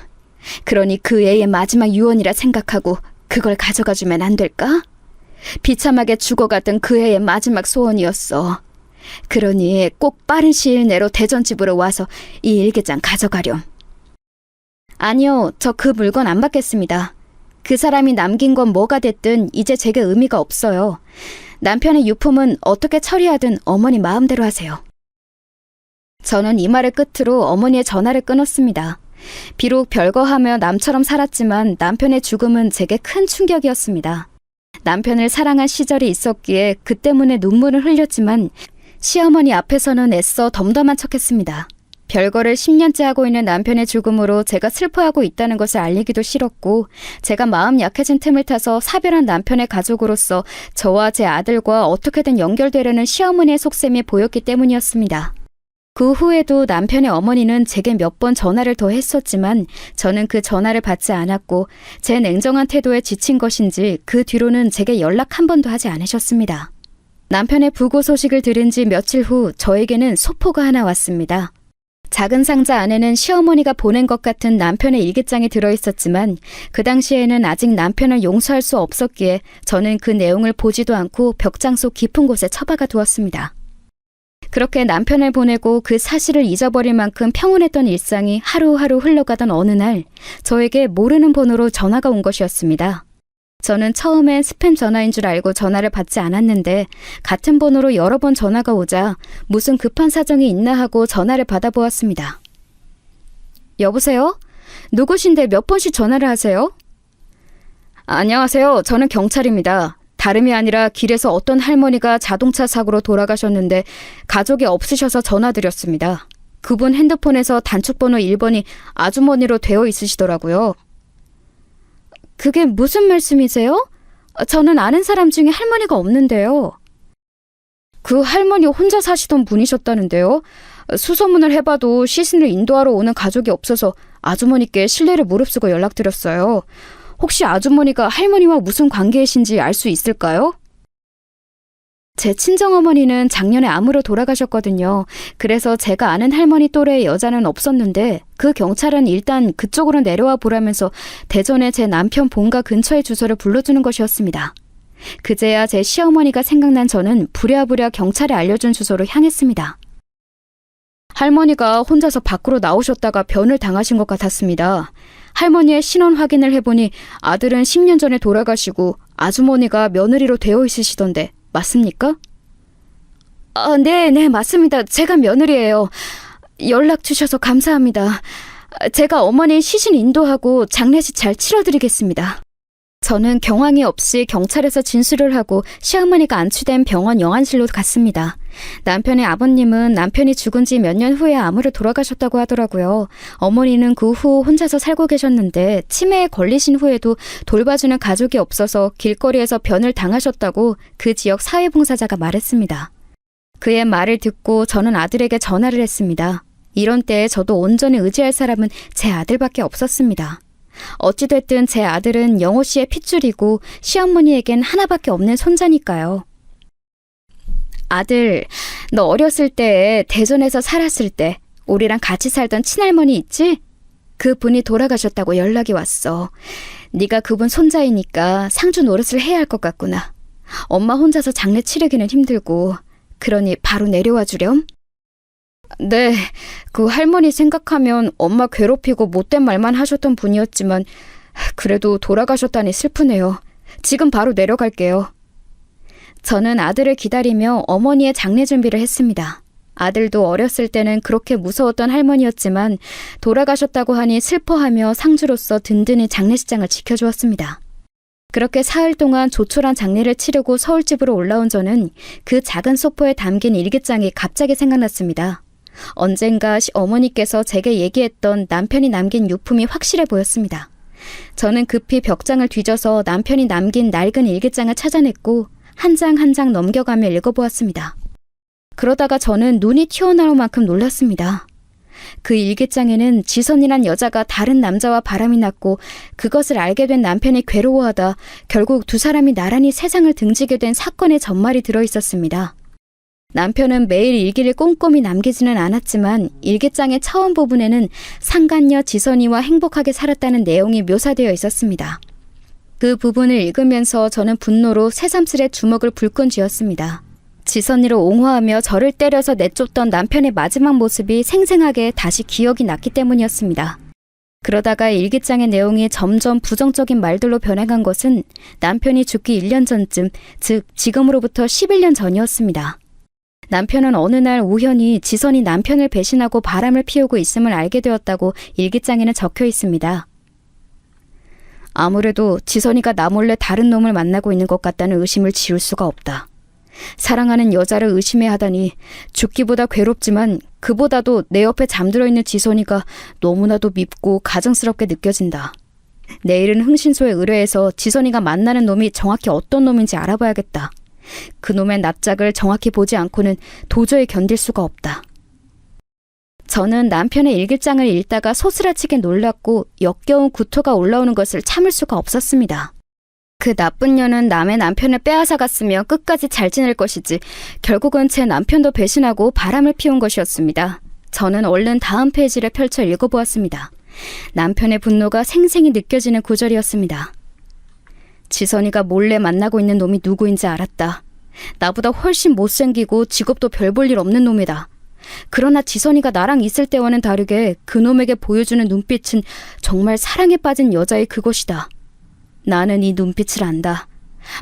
그러니 그 애의 마지막 유언이라 생각하고 그걸 가져가주면 안 될까? 비참하게 죽어갔던 그 애의 마지막 소원이었어. 그러니 꼭 빠른 시일 내로 대전집으로 와서 이 일기장 가져가렴. 아니요, 저 그 물건 안 받겠습니다. 그 사람이 남긴 건 뭐가 됐든 이제 제게 의미가 없어요. 남편의 유품은 어떻게 처리하든 어머니 마음대로 하세요. 저는 이 말을 끝으로 어머니의 전화를 끊었습니다. 비록 별거하며 남처럼 살았지만 남편의 죽음은 제게 큰 충격이었습니다. 남편을 사랑한 시절이 있었기에 그 때문에 눈물을 흘렸지만 시어머니 앞에서는 애써 덤덤한 척했습니다. 별거를 10년째 하고 있는 남편의 죽음으로 제가 슬퍼하고 있다는 것을 알리기도 싫었고 제가 마음 약해진 틈을 타서 사별한 남편의 가족으로서 저와 제 아들과 어떻게든 연결되려는 시어머니의 속셈이 보였기 때문이었습니다. 그 후에도 남편의 어머니는 제게 몇 번 전화를 더 했었지만 저는 그 전화를 받지 않았고 제 냉정한 태도에 지친 것인지 그 뒤로는 제게 연락 한 번도 하지 않으셨습니다. 남편의 부고 소식을 들은 지 며칠 후 저에게는 소포가 하나 왔습니다. 작은 상자 안에는 시어머니가 보낸 것 같은 남편의 일기장이 들어있었지만 그 당시에는 아직 남편을 용서할 수 없었기에 저는 그 내용을 보지도 않고 벽장 속 깊은 곳에 처박아 두었습니다. 그렇게 남편을 보내고 그 사실을 잊어버릴 만큼 평온했던 일상이 하루하루 흘러가던 어느 날 저에게 모르는 번호로 전화가 온 것이었습니다. 저는 처음엔 스팸 전화인 줄 알고 전화를 받지 않았는데 같은 번호로 여러 번 전화가 오자 무슨 급한 사정이 있나 하고 전화를 받아보았습니다. 여보세요? 누구신데 몇 번씩 전화를 하세요? 안녕하세요. 저는 경찰입니다. 다름이 아니라 길에서 어떤 할머니가 자동차 사고로 돌아가셨는데 가족이 없으셔서 전화드렸습니다. 그분 핸드폰에서 단축번호 1번이 아주머니로 되어 있으시더라고요. 그게 무슨 말씀이세요? 저는 아는 사람 중에 할머니가 없는데요. 그 할머니 혼자 사시던 분이셨다는데요. 수소문을 해봐도 시신을 인도하러 오는 가족이 없어서 아주머니께 실례를 무릅쓰고 연락드렸어요. 혹시 아주머니가 할머니와 무슨 관계이신지 알 수 있을까요? 제 친정어머니는 작년에 암으로 돌아가셨거든요. 그래서 제가 아는 할머니 또래의 여자는 없었는데 그 경찰은 일단 그쪽으로 내려와 보라면서 대전에 제 남편 본가 근처의 주소를 불러주는 것이었습니다. 그제야 제 시어머니가 생각난 저는 부랴부랴 경찰에 알려준 주소로 향했습니다. 할머니가 혼자서 밖으로 나오셨다가 변을 당하신 것 같았습니다. 할머니의 신원 확인을 해보니 아들은 10년 전에 돌아가시고 아주머니가 며느리로 되어 있으시던데 맞습니까? 네, 맞습니다. 제가 며느리예요. 연락 주셔서 감사합니다. 제가 어머니 시신 인도하고 장례식 잘 치러드리겠습니다. 저는 경황이 없이 경찰에서 진술을 하고 시어머니가 안치된 병원 영안실로 갔습니다. 남편의 아버님은 남편이 죽은 지 몇 년 후에 암으로 돌아가셨다고 하더라고요. 어머니는 그 후 혼자서 살고 계셨는데 치매에 걸리신 후에도 돌봐주는 가족이 없어서 길거리에서 변을 당하셨다고 그 지역 사회봉사자가 말했습니다. 그의 말을 듣고 저는 아들에게 전화를 했습니다. 이런 때에 저도 온전히 의지할 사람은 제 아들밖에 없었습니다. 어찌됐든 제 아들은 영호 씨의 핏줄이고 시어머니에겐 하나밖에 없는 손자니까요. 아들, 너 어렸을 때 대전에서 살았을 때 우리랑 같이 살던 친할머니 있지? 그분이 돌아가셨다고 연락이 왔어. 네가 그분 손자이니까 상주 노릇을 해야 할 것 같구나. 엄마 혼자서 장례 치르기는 힘들고 그러니 바로 내려와 주렴. 네, 그 할머니 생각하면 엄마 괴롭히고 못된 말만 하셨던 분이었지만 그래도 돌아가셨다니 슬프네요. 지금 바로 내려갈게요. 저는 아들을 기다리며 어머니의 장례 준비를 했습니다. 아들도 어렸을 때는 그렇게 무서웠던 할머니였지만 돌아가셨다고 하니 슬퍼하며 상주로서 든든히 장례식장을 지켜주었습니다. 그렇게 사흘 동안 조촐한 장례를 치르고 서울집으로 올라온 저는 그 작은 소포에 담긴 일기장이 갑자기 생각났습니다. 언젠가 어머니께서 제게 얘기했던 남편이 남긴 유품이 확실해 보였습니다. 저는 급히 벽장을 뒤져서 남편이 남긴 낡은 일기장을 찾아냈고 한 장 한 장 넘겨가며 읽어보았습니다. 그러다가 저는 눈이 튀어나올 만큼 놀랐습니다. 그 일기장에는 지선이란 여자가 다른 남자와 바람이 났고 그것을 알게 된 남편이 괴로워하다 결국 두 사람이 나란히 세상을 등지게 된 사건의 전말이 들어있었습니다. 남편은 매일 일기를 꼼꼼히 남기지는 않았지만 일기장의 처음 부분에는 상간녀 지선이와 행복하게 살았다는 내용이 묘사되어 있었습니다. 그 부분을 읽으면서 저는 분노로 새삼스레 주먹을 불끈 쥐었습니다. 지선이를 옹호하며 저를 때려서 내쫓던 남편의 마지막 모습이 생생하게 다시 기억이 났기 때문이었습니다. 그러다가 일기장의 내용이 점점 부정적인 말들로 변해간 것은 남편이 죽기 1년 전쯤, 즉 지금으로부터 11년 전이었습니다. 남편은 어느 날 우연히 지선이 남편을 배신하고 바람을 피우고 있음을 알게 되었다고 일기장에는 적혀 있습니다. 아무래도 지선이가 나 몰래 다른 놈을 만나고 있는 것 같다는 의심을 지울 수가 없다. 사랑하는 여자를 의심해 하다니 죽기보다 괴롭지만 그보다도 내 옆에 잠들어 있는 지선이가 너무나도 밉고 가증스럽게 느껴진다. 내일은 흥신소에 의뢰해서 지선이가 만나는 놈이 정확히 어떤 놈인지 알아봐야겠다. 그놈의 납작을 정확히 보지 않고는 도저히 견딜 수가 없다. 저는 남편의 일기장을 읽다가 소스라치게 놀랐고 역겨운 구토가 올라오는 것을 참을 수가 없었습니다. 그 나쁜 년은 남의 남편을 빼앗아갔으며 끝까지 잘 지낼 것이지 결국은 제 남편도 배신하고 바람을 피운 것이었습니다. 저는 얼른 다음 페이지를 펼쳐 읽어보았습니다. 남편의 분노가 생생히 느껴지는 구절이었습니다. 지선이가 몰래 만나고 있는 놈이 누구인지 알았다. 나보다 훨씬 못생기고 직업도 별 볼 일 없는 놈이다. 그러나 지선이가 나랑 있을 때와는 다르게 그놈에게 보여주는 눈빛은 정말 사랑에 빠진 여자의 그것이다. 나는 이 눈빛을 안다.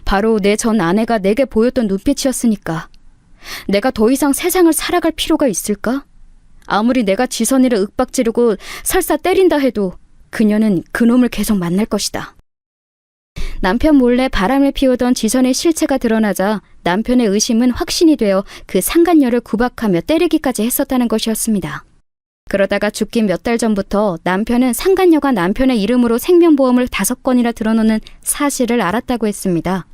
바로 내 전 아내가 내게 보였던 눈빛이었으니까. 내가 더 이상 세상을 살아갈 필요가 있을까? 아무리 내가 지선이를 윽박지르고 설사 때린다 해도 그녀는 그놈을 계속 만날 것이다. 남편 몰래 바람을 피우던 지선의 실체가 드러나자 남편의 의심은 확신이 되어 그 상간녀를 구박하며 때리기까지 했었다는 것이었습니다. 그러다가 죽기 몇 달 전부터 남편은 상간녀가 남편의 이름으로 생명보험을 5건이나 들어놓는 사실을 알았다고 했습니다.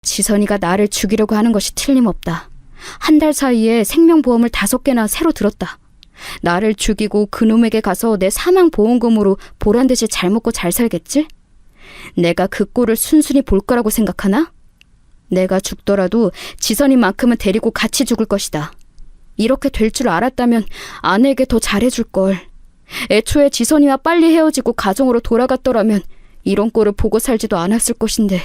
지선이가 나를 죽이려고 하는 것이 틀림없다. 한 달 사이에 생명보험을 5개나 새로 들었다. 나를 죽이고 그놈에게 가서 내 사망보험금으로 보란듯이 잘 먹고 잘 살겠지? 내가 그 꼴을 순순히 볼 거라고 생각하나? 내가 죽더라도 지선이만큼은 데리고 같이 죽을 것이다. 이렇게 될 줄 알았다면 아내에게 더 잘해줄걸. 애초에 지선이와 빨리 헤어지고 가정으로 돌아갔더라면 이런 꼴을 보고 살지도 않았을 것인데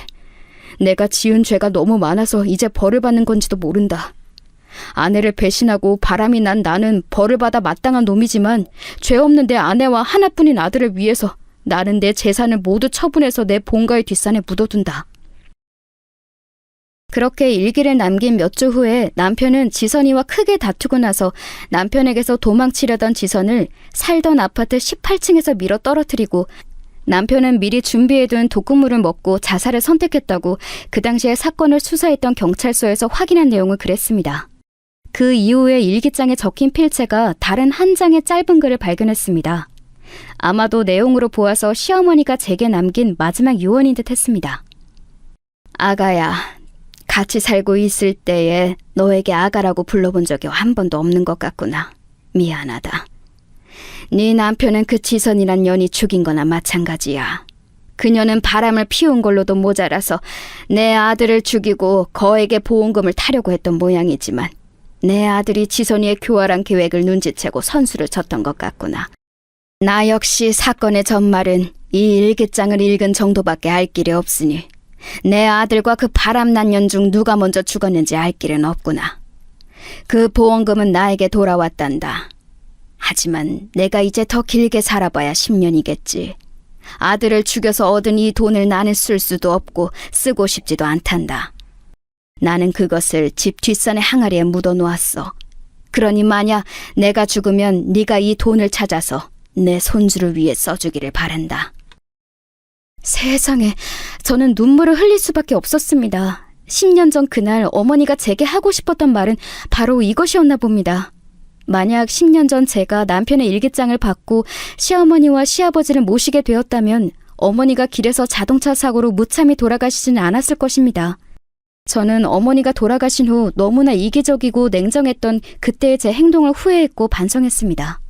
내가 지은 죄가 너무 많아서 이제 벌을 받는 건지도 모른다. 아내를 배신하고 바람이 난 나는 벌을 받아 마땅한 놈이지만 죄 없는 내 아내와 하나뿐인 아들을 위해서 나는 내 재산을 모두 처분해서 내 본가의 뒷산에 묻어둔다. 그렇게 일기를 남긴 몇 주 후에 남편은 지선이와 크게 다투고 나서 남편에게서 도망치려던 지선을 살던 아파트 18층에서 밀어 떨어뜨리고 남편은 미리 준비해둔 독극물을 먹고 자살을 선택했다고 그 당시에 사건을 수사했던 경찰서에서 확인한 내용을 그랬습니다. 그 이후에 일기장에 적힌 필체가 다른 한 장의 짧은 글을 발견했습니다. 아마도 내용으로 보아서 시어머니가 제게 남긴 마지막 유언인 듯 했습니다. 아가야, 같이 살고 있을 때에 너에게 아가라고 불러본 적이 한 번도 없는 것 같구나. 미안하다. 네 남편은 그 지선이란 년이 죽인 거나 마찬가지야. 그녀는 바람을 피운 걸로도 모자라서 내 아들을 죽이고 거액의 보험금을 타려고 했던 모양이지만 내 아들이 지선이의 교활한 계획을 눈치채고 선수를 쳤던 것 같구나. 나 역시 사건의 전말은 이 일기장을 읽은 정도밖에 알 길이 없으니 내 아들과 그 바람난 년 중 누가 먼저 죽었는지 알 길은 없구나. 그 보험금은 나에게 돌아왔단다. 하지만 내가 이제 더 길게 살아봐야 10년이겠지. 아들을 죽여서 얻은 이 돈을 나는 쓸 수도 없고 쓰고 싶지도 않단다. 나는 그것을 집 뒷산의 항아리에 묻어놓았어. 그러니 만약 내가 죽으면 네가 이 돈을 찾아서 내 손주를 위해 써주기를 바란다. 세상에, 저는 눈물을 흘릴 수밖에 없었습니다. 10년 전 그날 어머니가 제게 하고 싶었던 말은 바로 이것이었나 봅니다. 만약 10년 전 제가 남편의 일기장을 받고 시어머니와 시아버지를 모시게 되었다면 어머니가 길에서 자동차 사고로 무참히 돌아가시지는 않았을 것입니다. 저는 어머니가 돌아가신 후 너무나 이기적이고 냉정했던 그때의 제 행동을 후회했고 반성했습니다.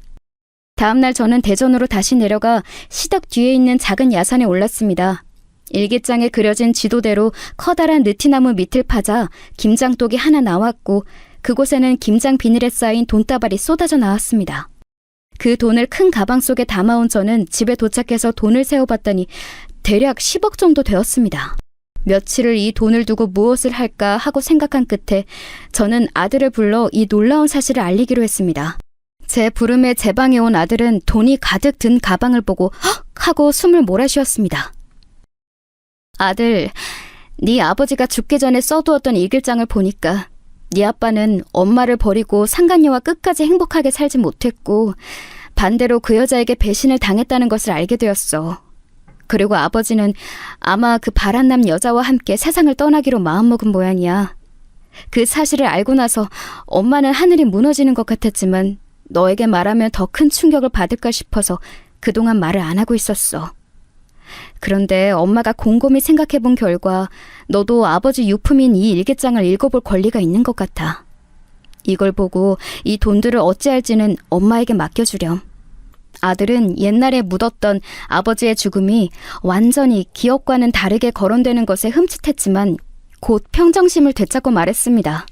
다음날 저는 대전으로 다시 내려가 시덕 뒤에 있는 작은 야산에 올랐습니다. 일기장에 그려진 지도대로 커다란 느티나무 밑을 파자 김장독이 하나 나왔고 그곳에는 김장 비닐에 쌓인 돈다발이 쏟아져 나왔습니다. 그 돈을 큰 가방 속에 담아온 저는 집에 도착해서 돈을 세어봤더니 대략 10억 정도 되었습니다. 며칠을 이 돈을 두고 무엇을 할까 하고 생각한 끝에 저는 아들을 불러 이 놀라운 사실을 알리기로 했습니다. 제 부름에 제 방에 온 아들은 돈이 가득 든 가방을 보고 헉! 하고 숨을 몰아쉬었습니다. 아들, 네 아버지가 죽기 전에 써두었던 일기장을 보니까 네 아빠는 엄마를 버리고 상간녀와 끝까지 행복하게 살지 못했고 반대로 그 여자에게 배신을 당했다는 것을 알게 되었어. 그리고 아버지는 아마 그 바람남 여자와 함께 세상을 떠나기로 마음먹은 모양이야. 그 사실을 알고 나서 엄마는 하늘이 무너지는 것 같았지만 너에게 말하면 더 큰 충격을 받을까 싶어서 그동안 말을 안 하고 있었어. 그런데 엄마가 곰곰이 생각해 본 결과 너도 아버지 유품인 이 일기장을 읽어볼 권리가 있는 것 같아. 이걸 보고 이 돈들을 어찌할지는 엄마에게 맡겨주렴. 아들은 옛날에 묻었던 아버지의 죽음이 완전히 기억과는 다르게 거론되는 것에 흠칫했지만 곧 평정심을 되찾고 말했습니다.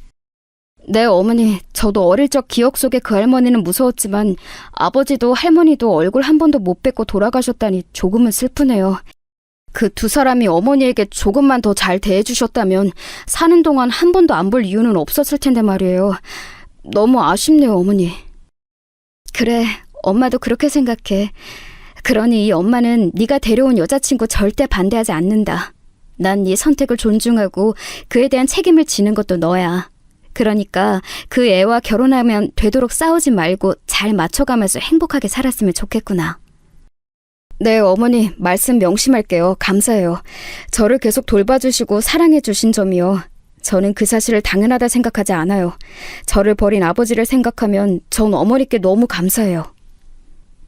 네, 어머니, 저도 어릴 적 기억 속의 그 할머니는 무서웠지만 아버지도 할머니도 얼굴 한 번도 못 뵙고 돌아가셨다니 조금은 슬프네요. 그 두 사람이 어머니에게 조금만 더 잘 대해주셨다면 사는 동안 한 번도 안 볼 이유는 없었을 텐데 말이에요. 너무 아쉽네요, 어머니. 그래, 엄마도 그렇게 생각해. 그러니 이 엄마는 네가 데려온 여자친구 절대 반대하지 않는다. 난 네 선택을 존중하고 그에 대한 책임을 지는 것도 너야. 그러니까 그 애와 결혼하면 되도록 싸우지 말고 잘 맞춰가면서 행복하게 살았으면 좋겠구나. 네, 어머니, 말씀 명심할게요. 감사해요. 저를 계속 돌봐주시고 사랑해주신 점이요. 저는 그 사실을 당연하다 생각하지 않아요. 저를 버린 아버지를 생각하면 전 어머니께 너무 감사해요.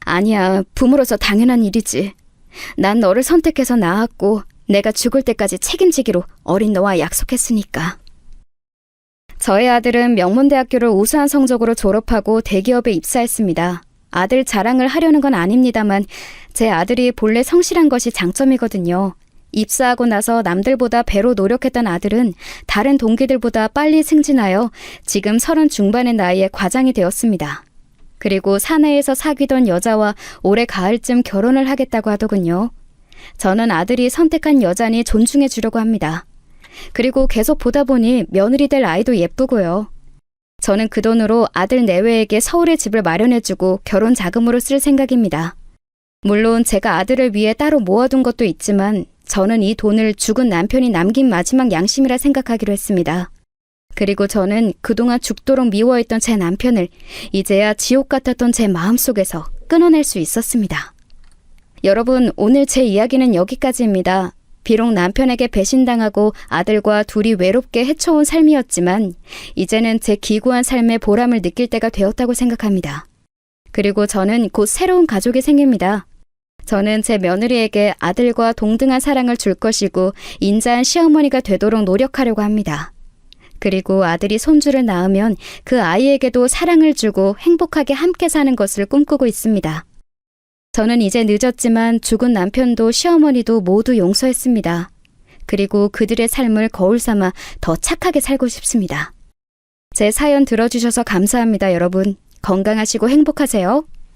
아니야, 부모로서 당연한 일이지. 난 너를 선택해서 낳았고 내가 죽을 때까지 책임지기로 어린 너와 약속했으니까. 저희 아들은 명문대학교를 우수한 성적으로 졸업하고 대기업에 입사했습니다. 아들 자랑을 하려는 건 아닙니다만 제 아들이 본래 성실한 것이 장점이거든요. 입사하고 나서 남들보다 배로 노력했던 아들은 다른 동기들보다 빨리 승진하여 지금 30 중반의 나이에 과장이 되었습니다. 그리고 사내에서 사귀던 여자와 올해 가을쯤 결혼을 하겠다고 하더군요. 저는 아들이 선택한 여자니 존중해 주려고 합니다. 그리고 계속 보다 보니 며느리 될 아이도 예쁘고요. 저는 그 돈으로 아들 내외에게 서울에 집을 마련해주고 결혼 자금으로 쓸 생각입니다. 물론 제가 아들을 위해 따로 모아둔 것도 있지만 저는 이 돈을 죽은 남편이 남긴 마지막 양심이라 생각하기로 했습니다. 그리고 저는 그동안 죽도록 미워했던 제 남편을 이제야 지옥 같았던 제 마음속에서 끊어낼 수 있었습니다. 여러분, 오늘 제 이야기는 여기까지입니다. 비록 남편에게 배신당하고 아들과 둘이 외롭게 헤쳐온 삶이었지만 이제는 제 기구한 삶의 보람을 느낄 때가 되었다고 생각합니다. 그리고 저는 곧 새로운 가족이 생깁니다. 저는 제 며느리에게 아들과 동등한 사랑을 줄 것이고 인자한 시어머니가 되도록 노력하려고 합니다. 그리고 아들이 손주를 낳으면 그 아이에게도 사랑을 주고 행복하게 함께 사는 것을 꿈꾸고 있습니다. 저는 이제 늦었지만 죽은 남편도 시어머니도 모두 용서했습니다. 그리고 그들의 삶을 거울 삼아 더 착하게 살고 싶습니다. 제 사연 들어주셔서 감사합니다, 여러분. 건강하시고 행복하세요.